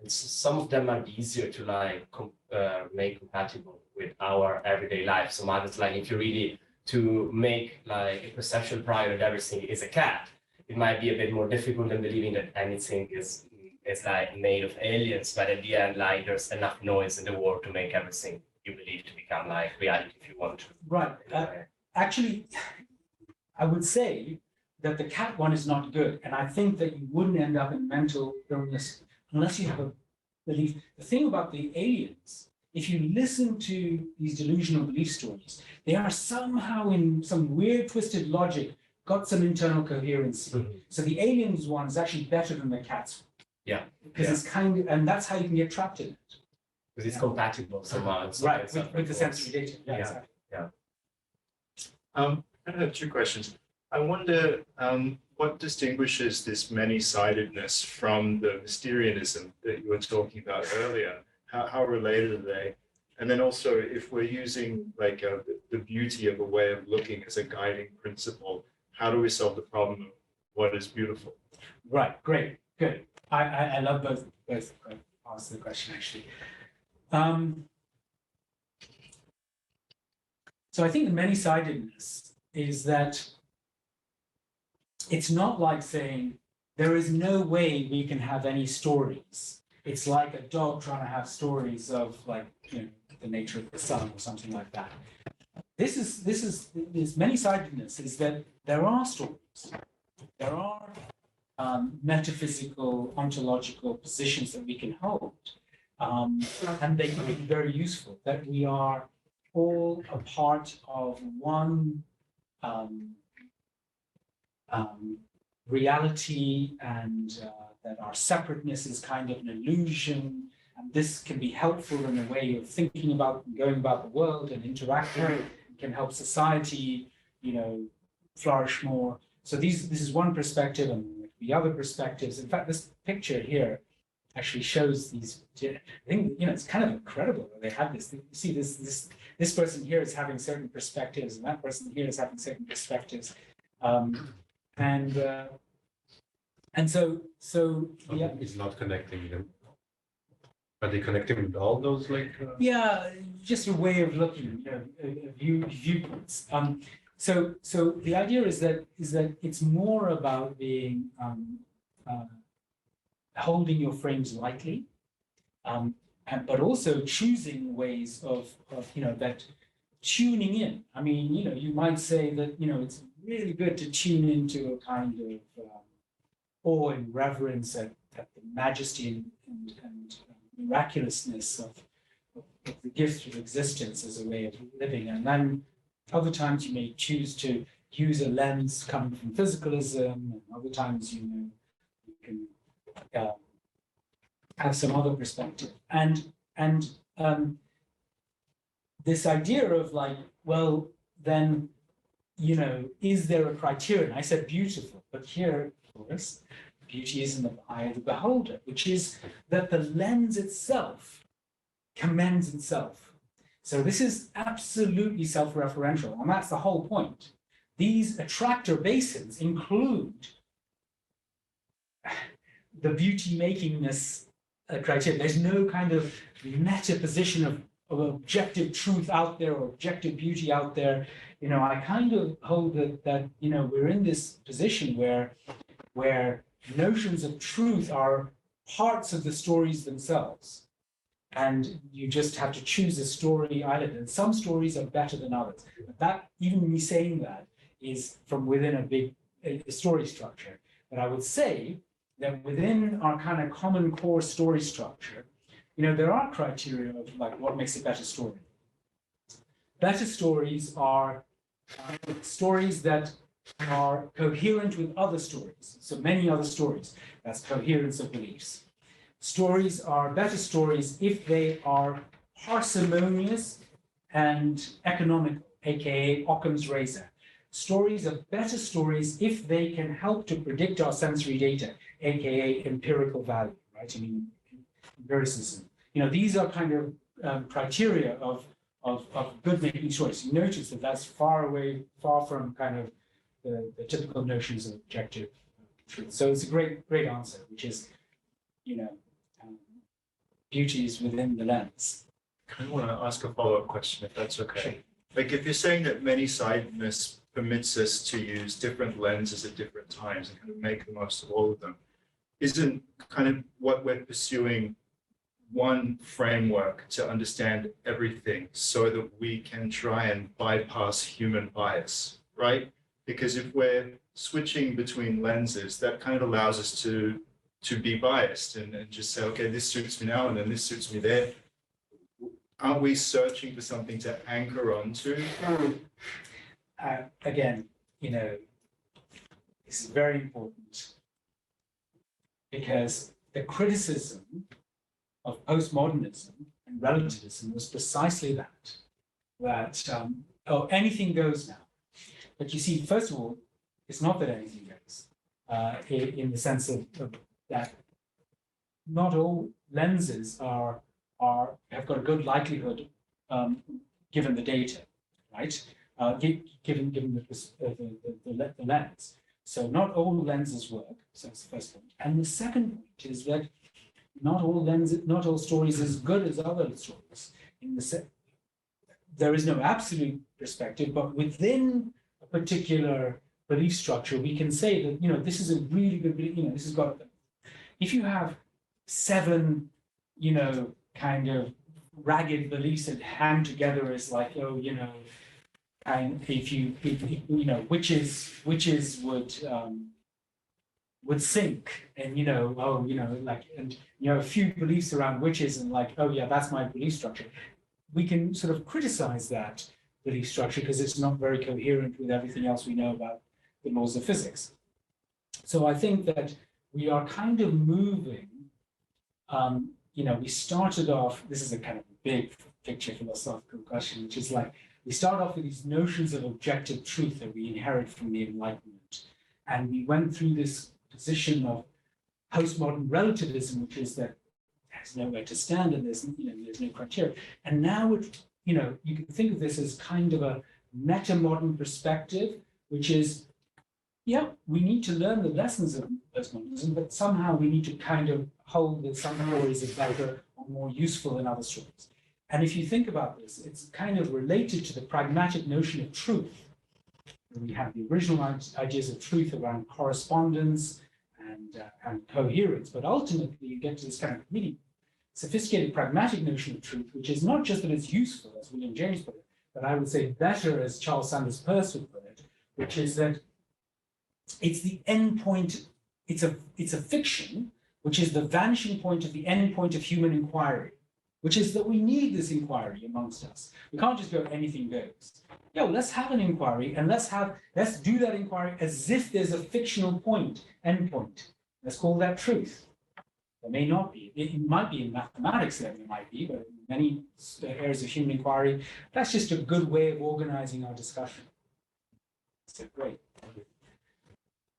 And some of them are easier to like make compatible with our everyday life. Some others, like if you really to make like a perceptual prior that everything is a cat, it might be a bit more difficult than believing that anything is like made of aliens. But at the end, like there's enough noise in the world to make everything you believe to become like reality if you want to. Right. Actually, I would say that the cat one is not good. And I think that you wouldn't end up in mental illness unless you have a belief. The thing about the aliens, if you listen to these delusional belief stories, they are somehow in some weird twisted logic, got some internal coherence. Mm-hmm. So the aliens one is actually better than the cats. Yeah. Because it's kind of, and that's how you can get trapped in it. Because it's compatible somehow. Right, with the sensory data. Yeah. Exactly. I have two questions. I wonder what distinguishes this many-sidedness from the Mysterianism that you were talking about earlier? How related are they? And then also, if we're using like the beauty of a way of looking as a guiding principle, how do we solve the problem of what is beautiful? Right, great, good. I love both parts of the question, actually. So I think the many-sidedness is that it's not like saying there is no way we can have any stories. It's like a dog trying to have stories of like, you know, the nature of the sun or something like that. This many-sidedness is that there are stories. There are metaphysical, ontological positions that we can hold. And they can be very useful, that we are all a part of one reality, and that our separateness is kind of an illusion. And this can be helpful in a way of thinking about and going about the world and interacting. It can help society, you know, flourish more. So this is one perspective, and the other perspectives. In fact, this picture here actually shows these. I think, you know, it's kind of incredible that they have this. You see, this person here is having certain perspectives, and that person here is having certain perspectives, and so yeah. It's not connecting them. Are they connecting with all those like? Yeah, just a way of looking, you know, viewpoints. So the idea is that it's more about being holding your frames lightly, but also choosing ways of you know, that tuning in. I mean, you know, you might say that, you know, it's really good to tune into a kind of awe and reverence at the majesty and miraculousness of the gift of existence as a way of living. And then other times you may choose to use a lens coming from physicalism, and other times, you know, you can have some other perspective. And this idea of like, well, then is there a criterion? I said beautiful, but here, of course, beauty is in the eye of the beholder, which is that the lens itself commends itself. So this is absolutely self-referential, and that's the whole point. These attractor basins include the beauty-makingness criteria. There's no kind of meta position of objective truth out there or objective beauty out there. I kind of hold that we're in this position where notions of truth are parts of the stories themselves. And you just have to choose a story island. And some stories are better than others. But that, even me saying that, is from within a big story structure. But I would say that within our kind of common core story structure, there are criteria of like what makes a better story. Better stories are stories that are coherent with other stories. So many other stories. That's coherence of beliefs. Stories are better stories if they are parsimonious and economical, aka Occam's razor. Stories are better stories if they can help to predict our sensory data, aka empirical value, right? Empiricism. These are kind of criteria of good making stories. You notice that that's far from kind of the typical notions of objective truth. So it's a great answer, which is, beauty is within the lens. I want to ask a follow-up question, if that's okay. Like, if you're saying that many-sidedness permits us to use different lenses at different times and kind of make the most of all of them, isn't kind of what we're pursuing one framework to understand everything so that we can try and bypass human bias, right? Because if we're switching between lenses, that kind of allows us to be biased and just say, okay, this suits me now and then this suits me there. Aren't we searching for something to anchor onto? Again, this is very important because the criticism of postmodernism and relativism was precisely that anything goes now. But you see, first of all, it's not that anything goes in the sense of that not all lenses have got a good likelihood given the data, right? Given the lens. So not all lenses work. So that's the first point. And the second point is that not all stories as good as other stories. There is no absolute perspective, but within a particular belief structure, we can say that this is a really good belief. This has got. If you have 7, kind of ragged beliefs that hang together as like, and if witches would sink, and and a few beliefs around witches, and like, oh yeah, that's my belief structure. We can sort of criticize that belief structure because it's not very coherent with everything else we know about the laws of physics. So I think that we are kind of moving. We started off. This is a kind of big picture philosophical question, which is like we start off with these notions of objective truth that we inherit from the Enlightenment, and we went through this position of postmodern relativism, which is that there's nowhere to stand and there's no criteria. And now you can think of this as kind of a meta-modern perspective, which is, yeah, we need to learn the lessons of postmodernism, but somehow we need to kind of hold that some stories are better or more useful than other stories. And if you think about this, it's kind of related to the pragmatic notion of truth. We have the original ideas of truth around correspondence and coherence, but ultimately you get to this kind of really sophisticated pragmatic notion of truth, which is not just that it's useful, as William James put it, but I would say better, as Charles Sanders Peirce would put it, which is that it's the end point. It's a fiction, which is the vanishing point of the end point of human inquiry, which is that we need this inquiry amongst us. We can't just go anything goes. Yeah, well, let's have an inquiry, and let's do that inquiry as if there's a fictional point, end point. Let's call that truth. There may not be. It might be in mathematics, there might be, but in many areas of human inquiry, that's just a good way of organizing our discussion. So great.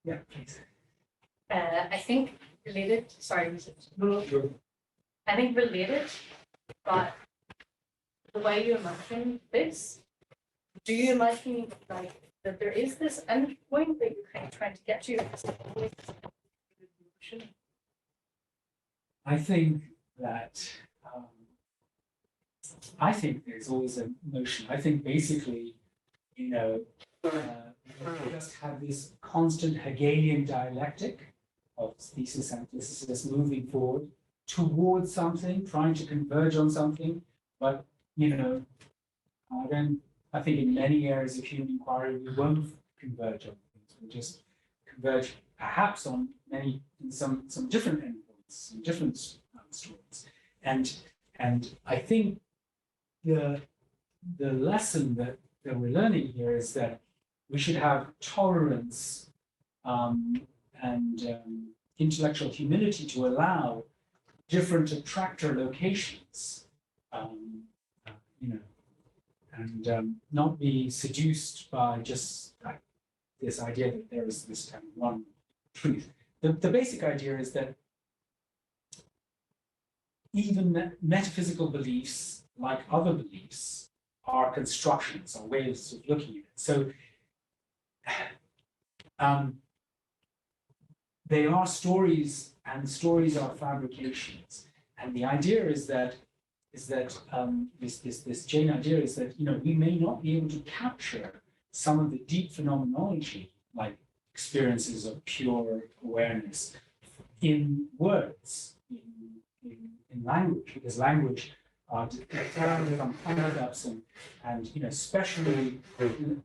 Yeah, please. I think related, sorry, was it? I think related, but the way you imagine this, do you imagine like that there is this end point that you're kind of trying to get to? I think that I think there's always a notion. I think basically, you know, we just have this constant Hegelian dialectic of thesis, antithesis, moving forward towards something, trying to converge on something. But you know, I think in many areas of human inquiry we won't converge on things. We'll just converge perhaps on some different endpoints, some different stories. And I think the lesson that we're learning here is that we should have tolerance and intellectual humility to allow different attractor locations, you know, and not be seduced by just like this idea that there is this kind of one truth. The basic idea is that even metaphysical beliefs, like other beliefs, are constructions, are ways of looking at it. So they are stories, and stories are fabrications. And the idea is that this Jain idea is that, you know, we may not be able to capture some of the deep phenomenology, like experiences of pure awareness, in words, in language, because language dependent on concepts and you know, especially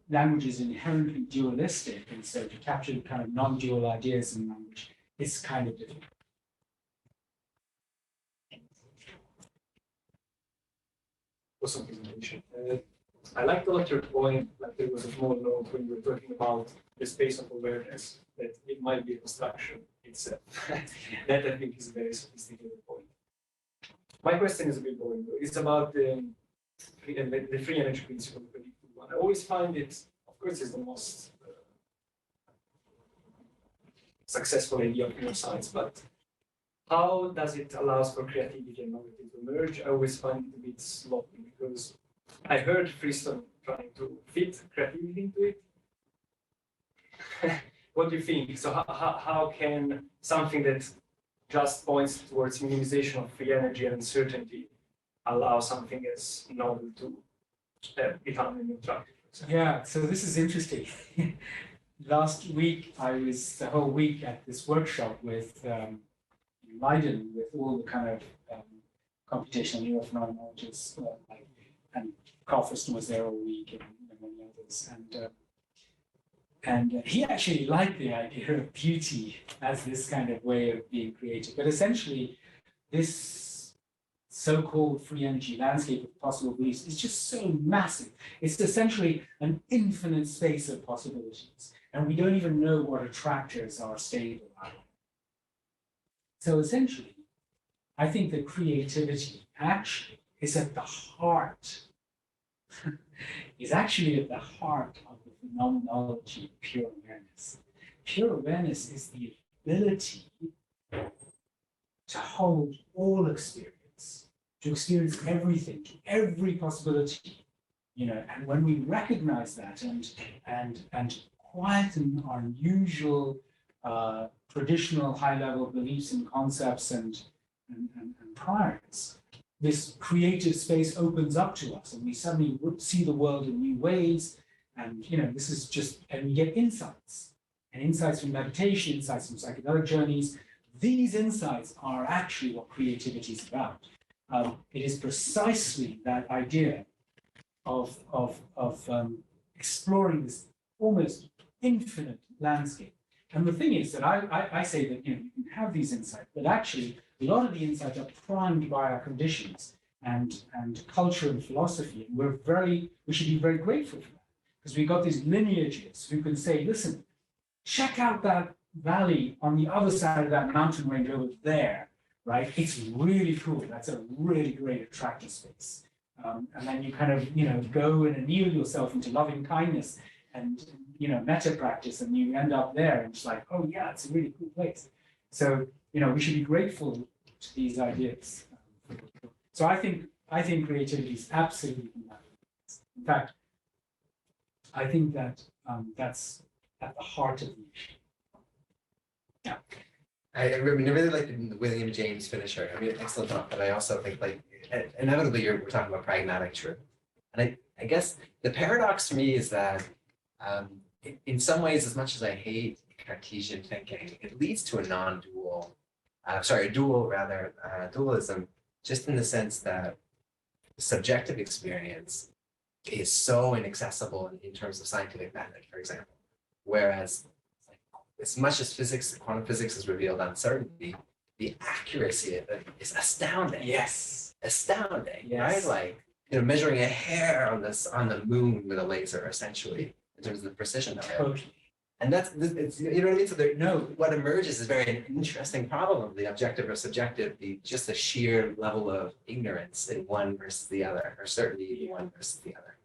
language is inherently dualistic, and so to capture kind of non-dual ideas in language is kind of difficult. Awesome presentation. I liked a lot your point, like there was a small note when you were talking about the space of awareness, that it might be a construction itself. That I think is a very sophisticated point. My question is a bit boring though. It's about the free energy principle, the predictive one. I always find it, of course, it's the most successful idea of neuroscience, but how does it allow for creativity and novelty to emerge? I always find it a bit sloppy because I heard Freestone trying to fit creativity into it. What do you think? So how can something that just points towards minimization of free energy and uncertainty allow something as novel to become attractive? Yeah, so this is interesting. Last week, I was the whole week at this workshop with Leiden, with all the kind of computational neurophenomenologists, and Carl Friston was there all week, and many others. And he actually liked the idea of beauty as this kind of way of being creative. But essentially, this so-called free energy landscape of possible beliefs is just so massive. It's essentially an infinite space of possibilities. And we don't even know what attractors are stable at. So essentially, I think that creativity actually is at the heart, is actually at the heart of the phenomenology of pure awareness. Pure awareness is the ability to hold all experience, to experience everything, every possibility, you know. And when we recognize that and quieten our usual traditional high-level beliefs and concepts and priors, this creative space opens up to us, and we suddenly see the world in new ways. And you know, this is just, and we get insights, and insights from meditation, insights from psychedelic journeys. These insights are actually what creativity is about. It is precisely that idea of exploring this almost infinite landscape. And the thing is that I say that, you know, you can have these insights, but actually a lot of the insights are primed by our conditions and culture and philosophy. And we should be very grateful for that, because we've got these lineages who can say, listen, check out that valley on the other side of that mountain range over there, right? It's really cool. That's a really great attractor space. And then you kind of, you know, go and anneal yourself into loving kindness meta practice, and you end up there, and it's like, oh yeah, it's a really cool place. So we should be grateful to these ideas. So I think creativity is absolutely compatible. In fact, I think that that's at the heart of the issue. Yeah. I really like the William James finisher. I mean, excellent thought, but I also think inevitably we're talking about pragmatic truth. And I guess the paradox for me is that in some ways, as much as I hate Cartesian thinking, it leads to a non-dual, dualism, just in the sense that subjective experience is so inaccessible in terms of scientific method, for example. Whereas, as much as quantum physics has revealed uncertainty, the accuracy of it is astounding. Yes. Astounding, Yes. right? Measuring a hair on the moon with a laser, essentially, in terms of the precision of it. Totally. And it's what I mean. So what emerges is very interesting problem of the objective or subjective, just the sheer level of ignorance in one versus the other, or certainty in one versus the other.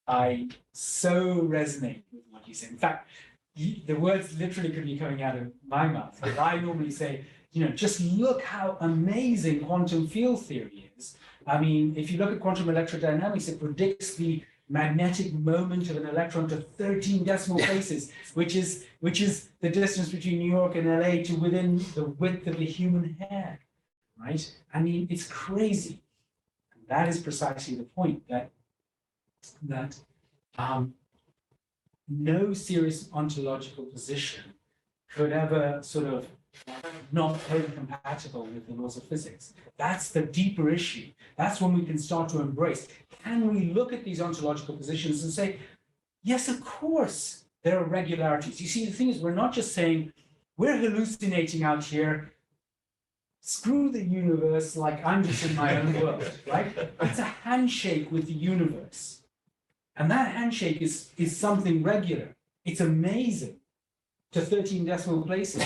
I so resonate with what you say. In fact, the words literally could be coming out of my mouth. But I normally say, just look how amazing quantum field theory is. I mean, if you look at quantum electrodynamics, it predicts the magnetic moment of an electron to 13 decimal places, which is the distance between New York and LA to within the width of a human hair, right? I mean, it's crazy. And that is precisely the point, that no serious ontological position could ever sort of not be compatible with the laws of physics. That's the deeper issue. That's when we can start to embrace. Can we look at these ontological positions and say, yes, of course, there are regularities. You see, the thing is, we're not just saying, we're hallucinating out here, screw the universe, like I'm just in my own world, right? It's a handshake with the universe. And that handshake is something regular. It's amazing to 13 decimal places,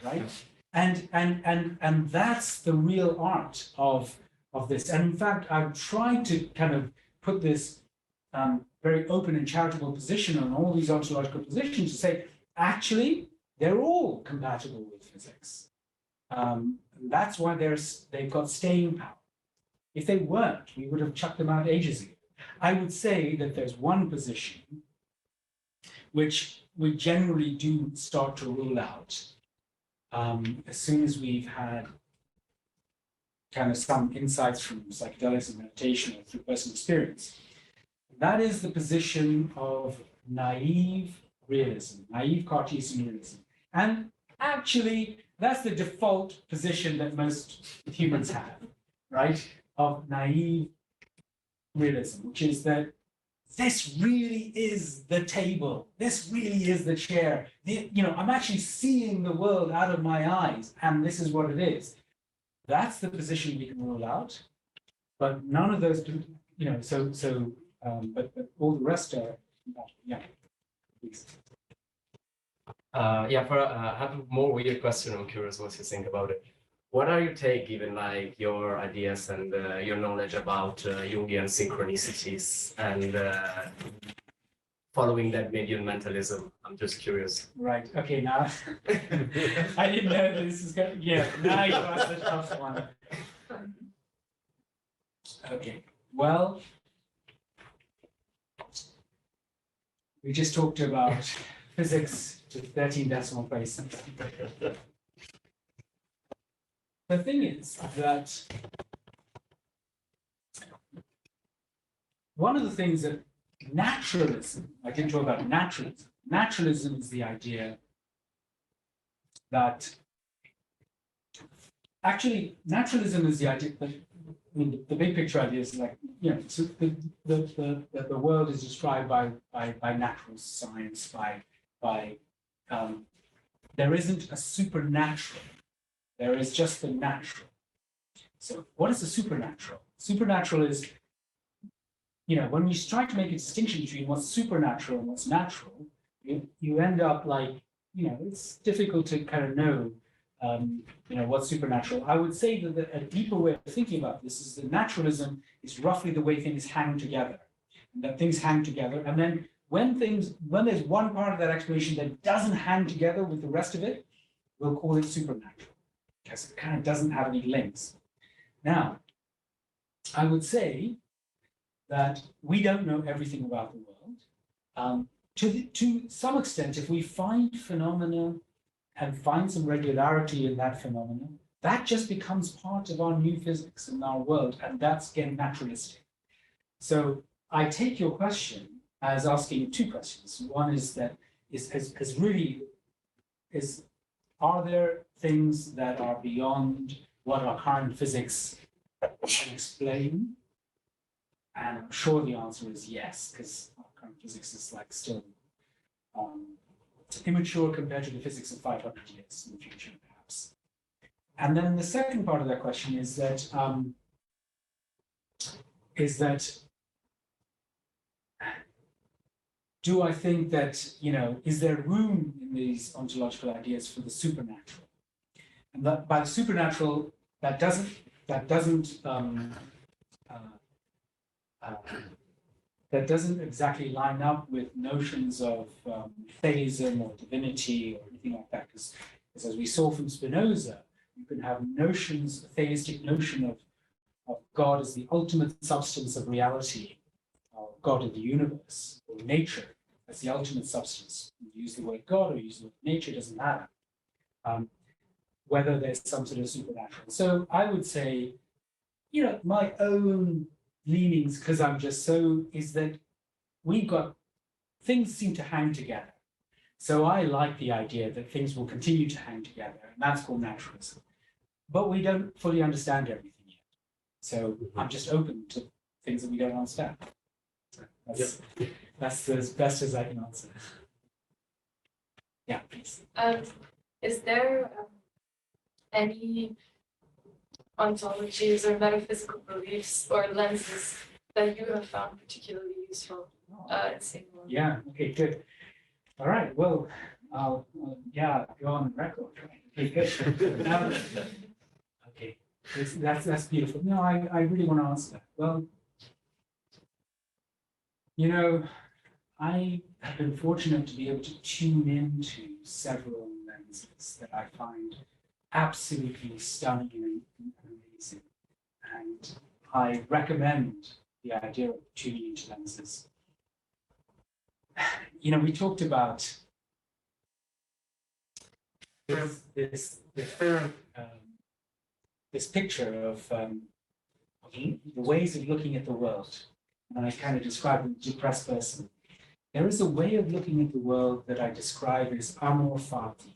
right? And that's the real art of this. And in fact, I've tried to kind of put this very open and charitable position on all these ontological positions to say, actually, they're all compatible with physics. And that's why they've got staying power. If they weren't, we would have chucked them out ages ago. I would say that there's one position which we generally do start to rule out as soon as we've had kind of some insights from psychedelics and meditation or through personal experience. That is the position of naive realism, naive Cartesian realism. And actually, that's the default position that most humans have, right? Of naive realism, which is that this really is the table. This really is the chair. I'm actually seeing the world out of my eyes, and this is what it is. That's the position we can rule out, but none of those, but all the rest are, yeah. Please. I have a more weird question. I'm curious what you think about it. What are your take, given like your ideas and your knowledge about Jungian synchronicities and following that medium mentalism? I'm just curious. Right. Okay. Now I didn't know this is going. Yeah. Now you asked the tough one. Okay. Well, we just talked about physics to 13 decimal places. The thing is that one of the things that naturalism, I didn't talk about naturalism. Naturalism is the idea that actually naturalism is the idea that, I mean, the big picture idea is like, so the world is described by natural science, by there isn't a supernatural. There is just the natural. So what is the supernatural? Supernatural is, when we try to make a distinction between what's supernatural and what's natural, you end up like, it's difficult to kind of know, what's supernatural. I would say that a deeper way of thinking about this is that naturalism is roughly the way things hang together. And that things hang together, and then when there's one part of that explanation that doesn't hang together with the rest of it, we'll call it supernatural, because it kind of doesn't have any links. Now, I would say that we don't know everything about the world. To some extent, if we find phenomena and find some regularity in that phenomenon, that just becomes part of our new physics in our world, and that's again naturalistic. So I take your question as asking two questions. One is that are there things that are beyond what our current physics can explain? And I'm sure the answer is yes, because our current physics is like still immature compared to the physics of 500 years in the future, perhaps. And then the second part of that question is that do I think that, is there room in these ontological ideas for the supernatural? And that by the supernatural, that doesn't exactly line up with notions of theism or divinity or anything like that, because as we saw from Spinoza, you can have notions, a theistic notion of God as the ultimate substance of reality, or God of the universe, or nature as the ultimate substance. You use the word God or use the word nature, doesn't matter. Whether there's some sort of supernatural. So I would say, my own leanings, because I'm just so, is that things seem to hang together. So I like the idea that things will continue to hang together, and that's called naturalism. But we don't fully understand everything yet. So I'm just open to things that we don't understand. That's as best as I can answer. Yeah, please. Is there any ontologies or metaphysical beliefs or lenses that you have found particularly useful in seeing the world? Yeah, okay, good. All right, well, I'll go on the record. Okay, good. Okay, that's beautiful. No, I really want to answer that. Well, I have been fortunate to be able to tune into several lenses that I find absolutely stunning and amazing. And I recommend the idea of tuning into lenses. We talked about this picture of the ways of looking at the world. And I kind of described the depressed person. There is a way of looking at the world that I describe as amor fati.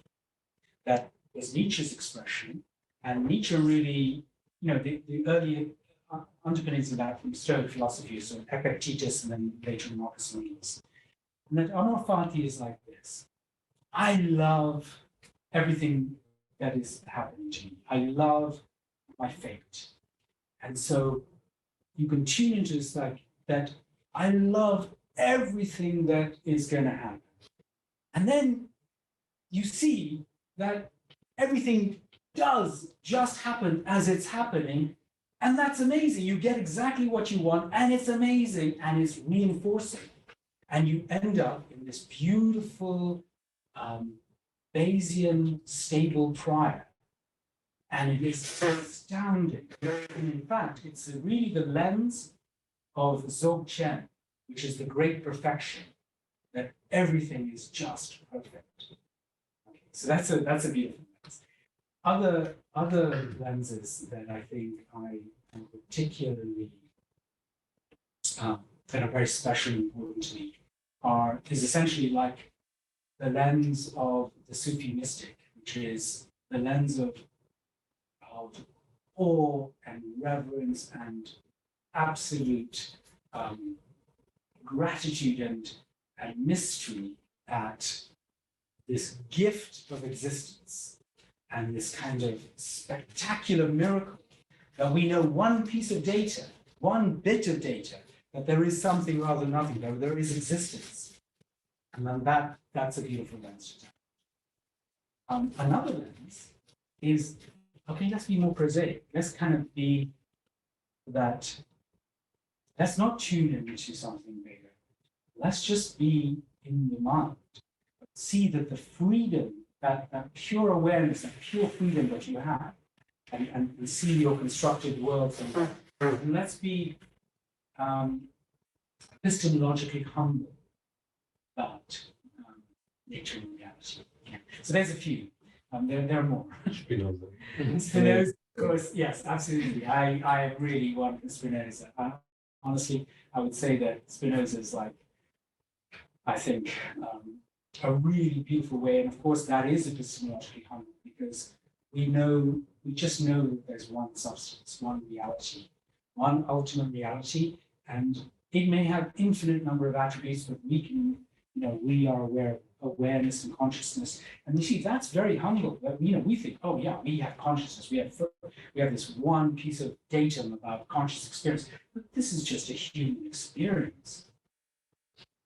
That was Nietzsche's expression. And Nietzsche really, the early underpinnings of that from Stoic philosophy, so Epictetus and then later Marcus Aurelius. And that amor fati is like this. I love everything that is happening to me. I love my fate. And so you can tune into this like that. I love everything that is going to happen. And then you see that everything does just happen as it's happening. And that's amazing. You get exactly what you want, and it's amazing, and it's reinforcing. And you end up in this beautiful Bayesian stable prior. And it is astounding. And in fact, it's really the lens of Dzogchen, which is the great perfection, that everything is just perfect. Okay, so that's a beautiful lens. Other lenses that I think I am particularly that are very special and important to me is essentially like the lens of the Sufi mystic, which is the lens of awe and reverence and absolute gratitude and mystery at this gift of existence and this kind of spectacular miracle that we know one piece of data, one bit of data, that there is something rather than nothing, that there is existence. And then that's a beautiful lens. Another lens is, okay, let's be more prosaic. Let's kind of be that, let's not tune into something bigger. let's just be in the mind. See that the freedom, that pure awareness, that pure freedom that you have, and see your constructed worlds, and let's be epistemologically humble about nature and reality. Yeah. So there's a few. There are more. Spinoza, of course, yes, absolutely. I really want Spinoza. Honestly, I would say that Spinoza is like, I think, a really beautiful way. And of course, that is epistemologically humble because we just know that there's one substance, one reality, one ultimate reality, and it may have infinite number of attributes, but we can, we are aware of awareness and consciousness. And you see, that's very humble. We think, oh yeah, we have consciousness. We have this one piece of datum about conscious experience, but this is just a human experience.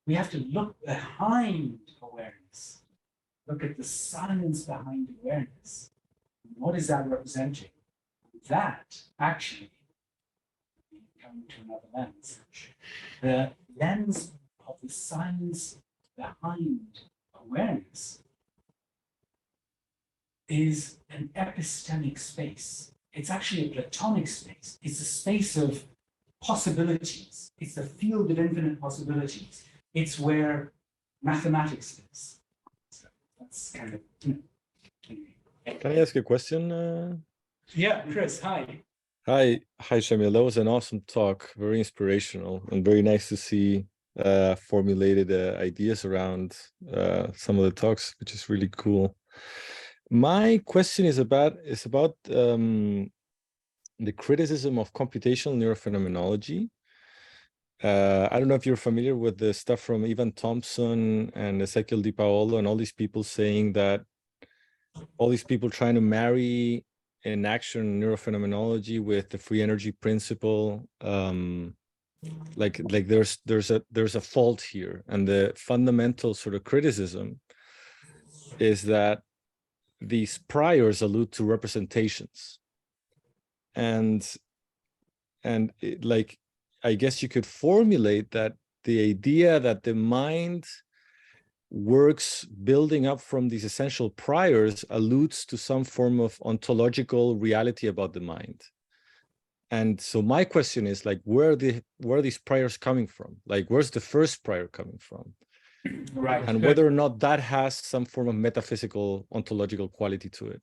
We have to look behind awareness, look at the science behind awareness. What is that representing? That actually, coming to another lens, the lens of the science behind awareness is an epistemic space. It's actually a Platonic space. It's a space of possibilities. It's a field of infinite possibilities. It's where mathematics is. So that's kind of, Can I ask a question? Yeah, Chris, hi. Hi, Shamil. That was an awesome talk, very inspirational, and very nice to see formulated ideas around some of the talks, which is really cool. My question is about the criticism of computational neurophenomenology. I don't know if you're familiar with the stuff from Ivan Thompson and Ezequiel Di Paolo and all these people saying that all these people trying to marry in action neurophenomenology with the free energy principle, like there's a fault here, and the fundamental sort of criticism is that these priors allude to representations, and like I guess you could formulate that the idea that the mind works building up from these essential priors alludes to some form of ontological reality about the mind. And so my question is, like, where are these priors coming from? Like, where's the first prior coming from? Right. And whether or not that has some form of metaphysical ontological quality to it.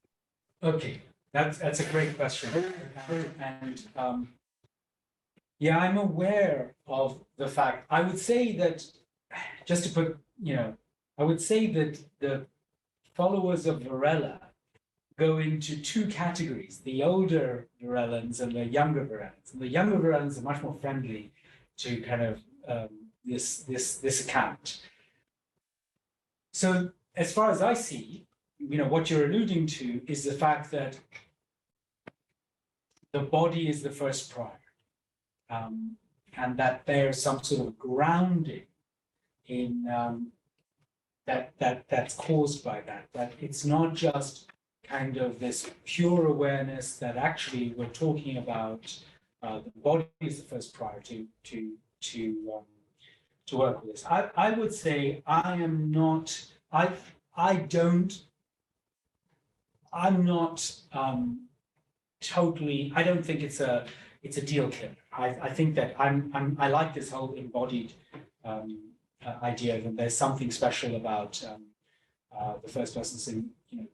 Okay, that's a great question. And yeah, I'm aware of the fact. I would say that, just to put, I would say that the followers of Varela go into two categories: the older Varelans and the younger Varelans. And the younger Varelans are much more friendly to kind of this account. So as far as I see, what you're alluding to is the fact that the body is the first prior, and that there's some sort of grounding in that's caused by that it's not just kind of this pure awareness, that actually we're talking about the body is the first prior to work with this. I would say I'm not totally. I don't think it's a deal killer. I think that I like this whole embodied idea that there's something special about the first person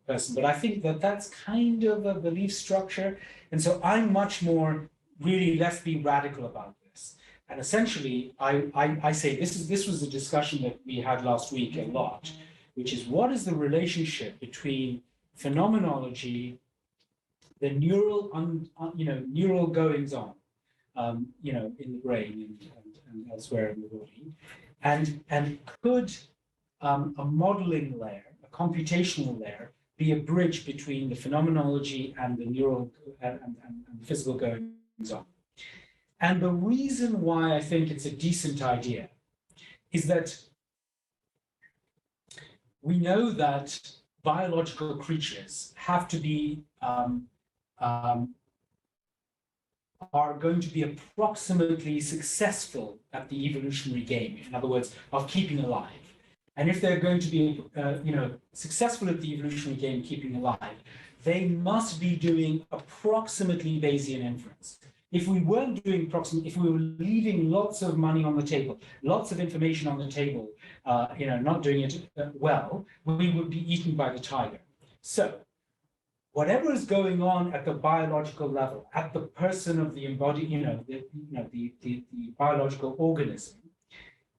person, but I think that that's kind of a belief structure, and so I'm much more really, let's be radical about this. And essentially, I say this was a discussion that we had last week a lot, which is what is the relationship between phenomenology, the neural neural goings on, in the brain and elsewhere in the body, and could a modeling layer, a computational layer, be a bridge between the phenomenology and the neural and physical goings on. And the reason why I think it's a decent idea is that we know that biological creatures have to be are going to be approximately successful at the evolutionary game, in other words, of keeping alive. And if they're going to be, successful at the evolutionary game, keeping alive, they must be doing approximately Bayesian inference. If we weren't doing if we were leaving lots of money on the table, lots of information on the table, not doing it well, we would be eaten by the tiger. So, whatever is going on at the biological level, at the person of the embodied, the biological organism,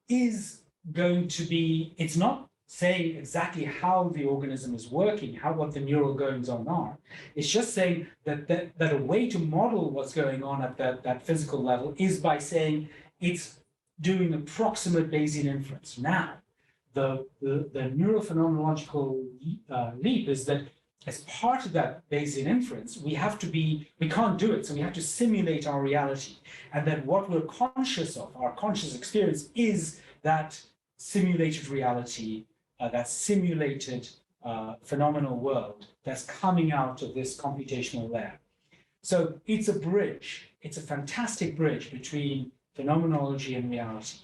is going to be, it's not saying exactly how the organism is working, what the neural goings on are. It's just saying that a way to model what's going on at that physical level is by saying it's doing approximate Bayesian inference. Now, the neurophenomenological leap is that as part of that Bayesian inference, we can't do it, so we have to simulate our reality. And then what we're conscious of, our conscious experience, is that simulated reality, that simulated phenomenal world that's coming out of this computational layer. So it's a bridge, it's a fantastic bridge between phenomenology and reality.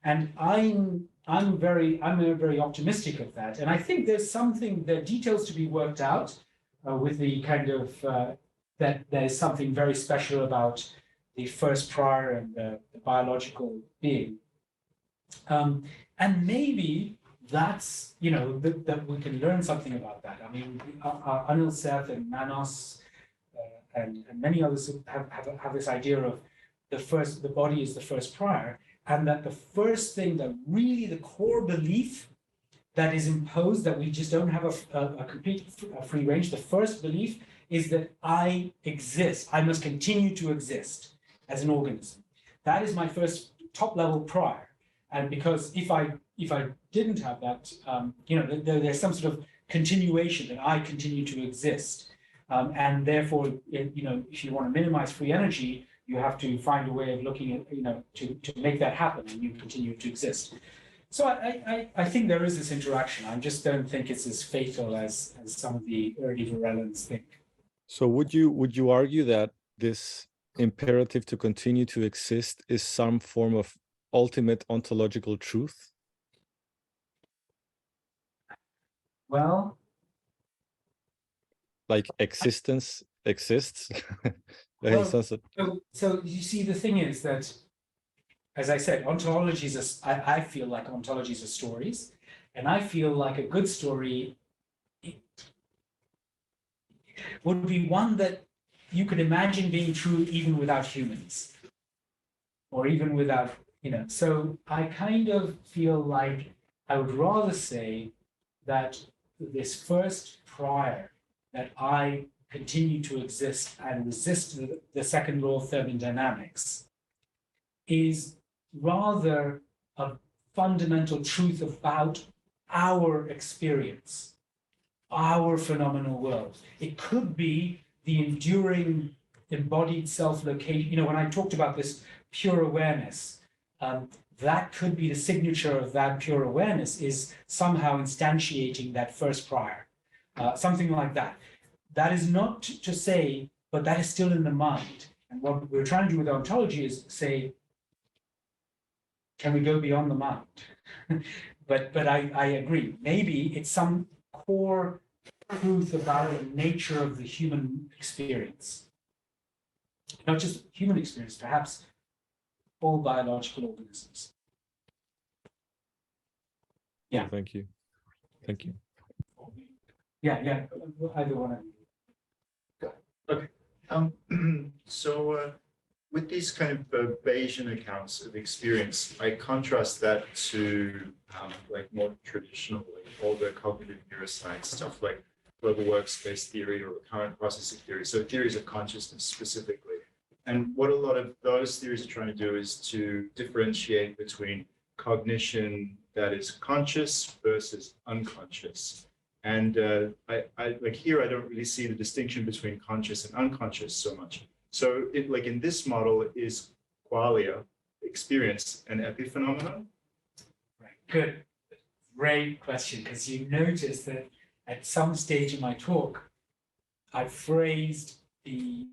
And I'm very optimistic of that. And I think there are details to be worked out with the kind of, that there's something very special about the first prior and the biological being. And maybe that's, that we can learn something about that. I mean, Anil Seth and Manos and many others have this idea of the body is the first prior, and that the first thing, that really the core belief that is imposed, that we just don't have a complete free range, the first belief is that I exist, I must continue to exist as an organism. That is my first top level prior. And because if I didn't have that, there's some sort of continuation that I continue to exist. And therefore, if you want to minimize free energy, you have to find a way of looking at, to make that happen, and you continue to exist. So I think there is this interaction. I just don't think it's as fatal as some of the early Varellans think. So would you argue that this imperative to continue to exist is some form of ultimate ontological truth? Well, like existence exists. So you see, the thing is that, as I said, ontologies I feel like ontologies are stories, and I feel like a good story would be one that you could imagine being true even without humans, or even without, So I kind of feel like I would rather say that this first prior, that I continue to exist and resist the second law of thermodynamics, is rather a fundamental truth about our experience, our phenomenal world. It could be the enduring embodied self-location. When I talked about this pure awareness, that could be the signature of that pure awareness, is somehow instantiating that first prior, something like that. That is not to say, but that is still in the mind. And what we're trying to do with ontology is say, can we go beyond the mind? but I agree. Maybe it's some core truth about the nature of the human experience. Not just human experience, perhaps all biological organisms. Yeah. Thank you. Thank you. Yeah. Either one of you. Okay. So with these kind of Bayesian accounts of experience, I contrast that to like more traditional, like all the cognitive neuroscience stuff, like global workspace theory or recurrent processing theory. So theories of consciousness specifically. And what a lot of those theories are trying to do is to differentiate between cognition that is conscious versus unconscious. And I like here, I don't really see the distinction between conscious and unconscious so much. So like in this model, is qualia, experience, an epiphenomenon? Right, good. Great question, because you notice that at some stage in my talk, I phrased the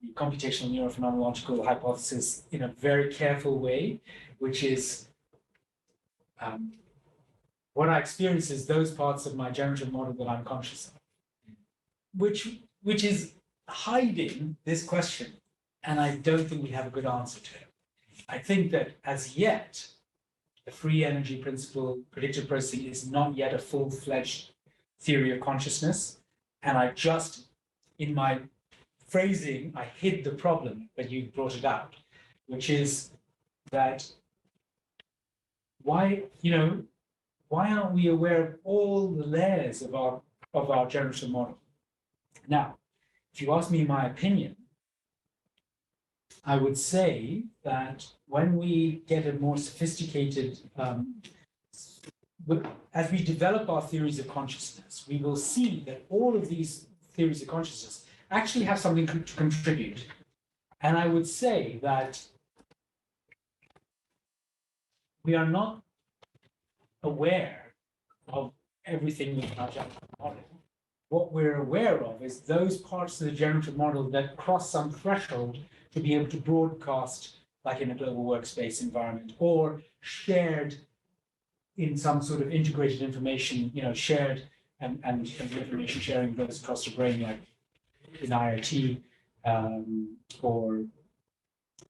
the computational neurophenomenological hypothesis in a very careful way, which is what I experience is those parts of my generative model that I'm conscious of, which is hiding this question, and I don't think we have a good answer to it. I think that as yet, the free energy principle, predictive processing is not yet a full-fledged theory of consciousness, and I just, in my phrasing, I hid the problem, but you brought it out, which is that why aren't we aware of all the layers of our generative model? Now, if you ask me my opinion, I would say that when we get a more sophisticated, as we develop our theories of consciousness, we will see that all of these theories of consciousness actually have something to contribute. And I would say that we are not aware of everything within our generative model. What we're aware of is those parts of the generative model that cross some threshold to be able to broadcast, like in a global workspace environment, or shared in some sort of integrated information, shared and information sharing goes across the brain, like in IoT or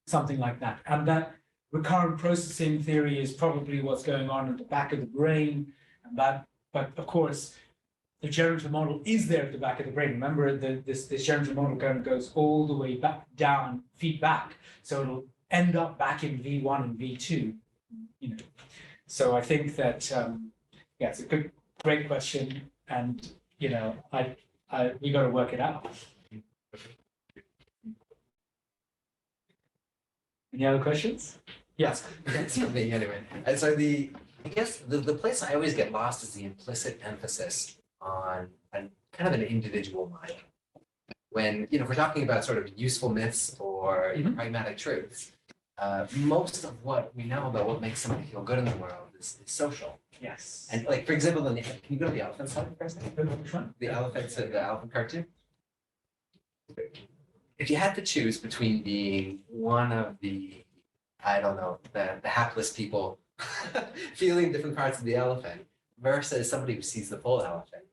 something like that. And that recurrent processing theory is probably what's going on at the back of the brain. And that, but of course, the generative model is there at the back of the brain. Remember, this generative model kind of goes all the way back down, feedback. So it'll end up back in V1 and V2. So I think that yeah, it's a great question, and we got to work it out. Any other questions? Yes. That's for me anyway. And so I guess the place I always get lost is the implicit emphasis on kind of an individual mind. When if we're talking about sort of useful myths or pragmatic truths, most of what we know about what makes somebody feel good in the world is social. Yes. And like, for example, can you go to the elephant slide for a second? Which one? The elephants of the elephant cartoon. If you had to choose between being one of the, I don't know, the hapless people feeling different parts of the elephant versus somebody who sees the full elephant,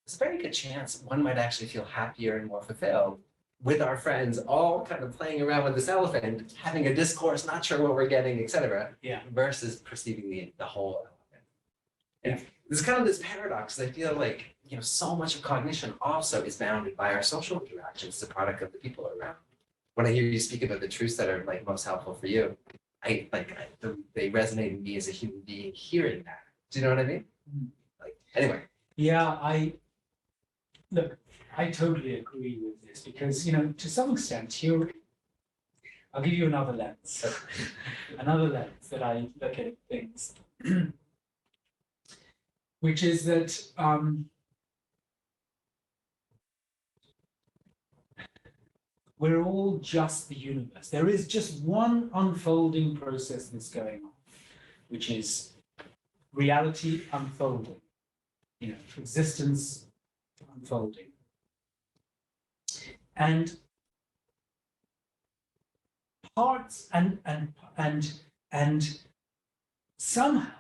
there's a very good chance one might actually feel happier and more fulfilled with our friends all kind of playing around with this elephant, having a discourse, not sure what we're getting, etc. Yeah. Versus perceiving the whole elephant. Yeah. There's kind of this paradox. I feel like so much of cognition also is bounded by our social interactions, the product of the people around. When I hear you speak about the truths that are like most helpful for you, they resonate in me as a human being hearing that. Do you know what I mean? Like, anyway. Yeah, I totally agree with this because, to some extent, I'll give you another lens, another lens that I look at things, which is that we're all just the universe. There is just one unfolding process that's going on, which is reality unfolding, existence unfolding. And parts and somehow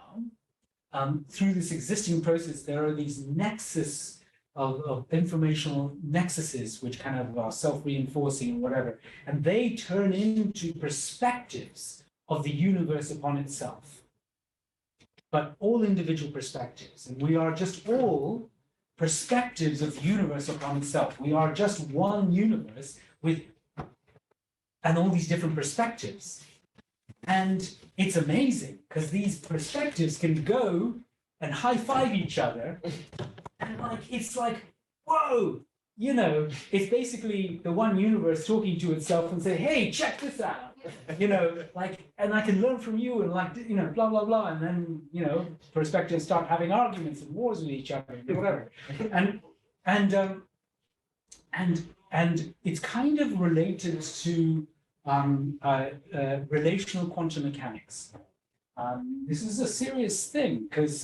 through this existing process, there are these nexus of informational nexuses which kind of are self-reinforcing or whatever, and they turn into perspectives of the universe upon itself, but all individual perspectives, and we are just all perspectives of the universe upon itself. We are just one universe and all these different perspectives. And it's amazing because these perspectives can go and high-five each other. And it's like, whoa, it's basically the one universe talking to itself and say, hey, check this out. And I can learn from you and blah, blah, blah. And then, perspectives start having arguments and wars with each other and whatever. And it's kind of related to relational quantum mechanics. This is a serious thing because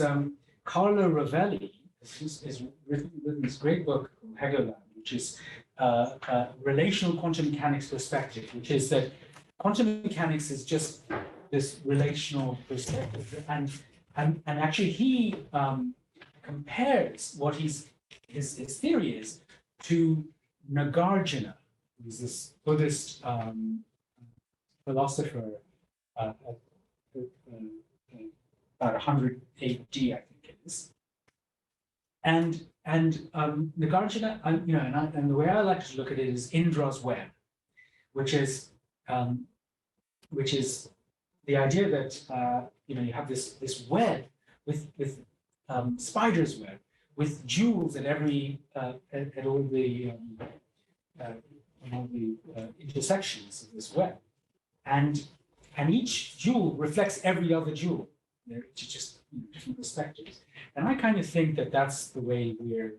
Carlo Rovelli has written this great book, Hegoland, which is relational quantum mechanics perspective, which is that quantum mechanics is just this relational perspective, and actually he compares what his theory is to Nagarjuna, who's this Buddhist philosopher about 100 AD, I think it is. And Nagarjuna, and the way I like to look at it is Indra's web, which is the idea that you have this web with spider's web with jewels at every at all the intersections of this web, and each jewel reflects every other jewel. They're just different perspectives, and I kind of think that that's the way we're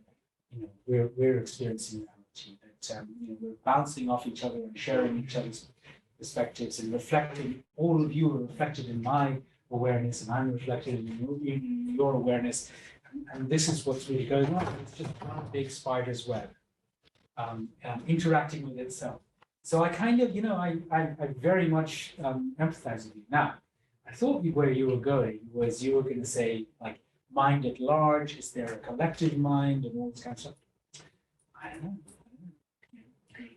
experiencing reality. That we're bouncing off each other and sharing each other's perspectives and reflecting. All of you are reflected in my awareness, and I'm reflected in your awareness, and this is what's really going on. It's just one big spider's web interacting with itself. So I kind of, I very much empathize with you. Now, I thought where you were going was you were going to say, like, mind at large, is there a collective mind and all this kind of stuff? I don't know.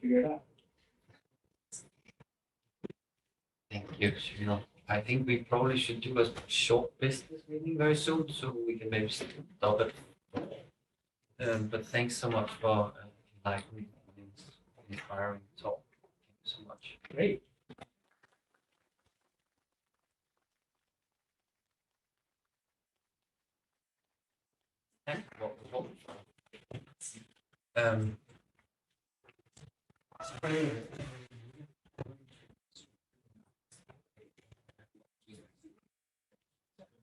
Figure it out. Thank you, Cyril. I think we probably should do a short business meeting very soon, so we can maybe stop it. But thanks so much for enlightening and inspiring talk. Thank you so much. Great. Um,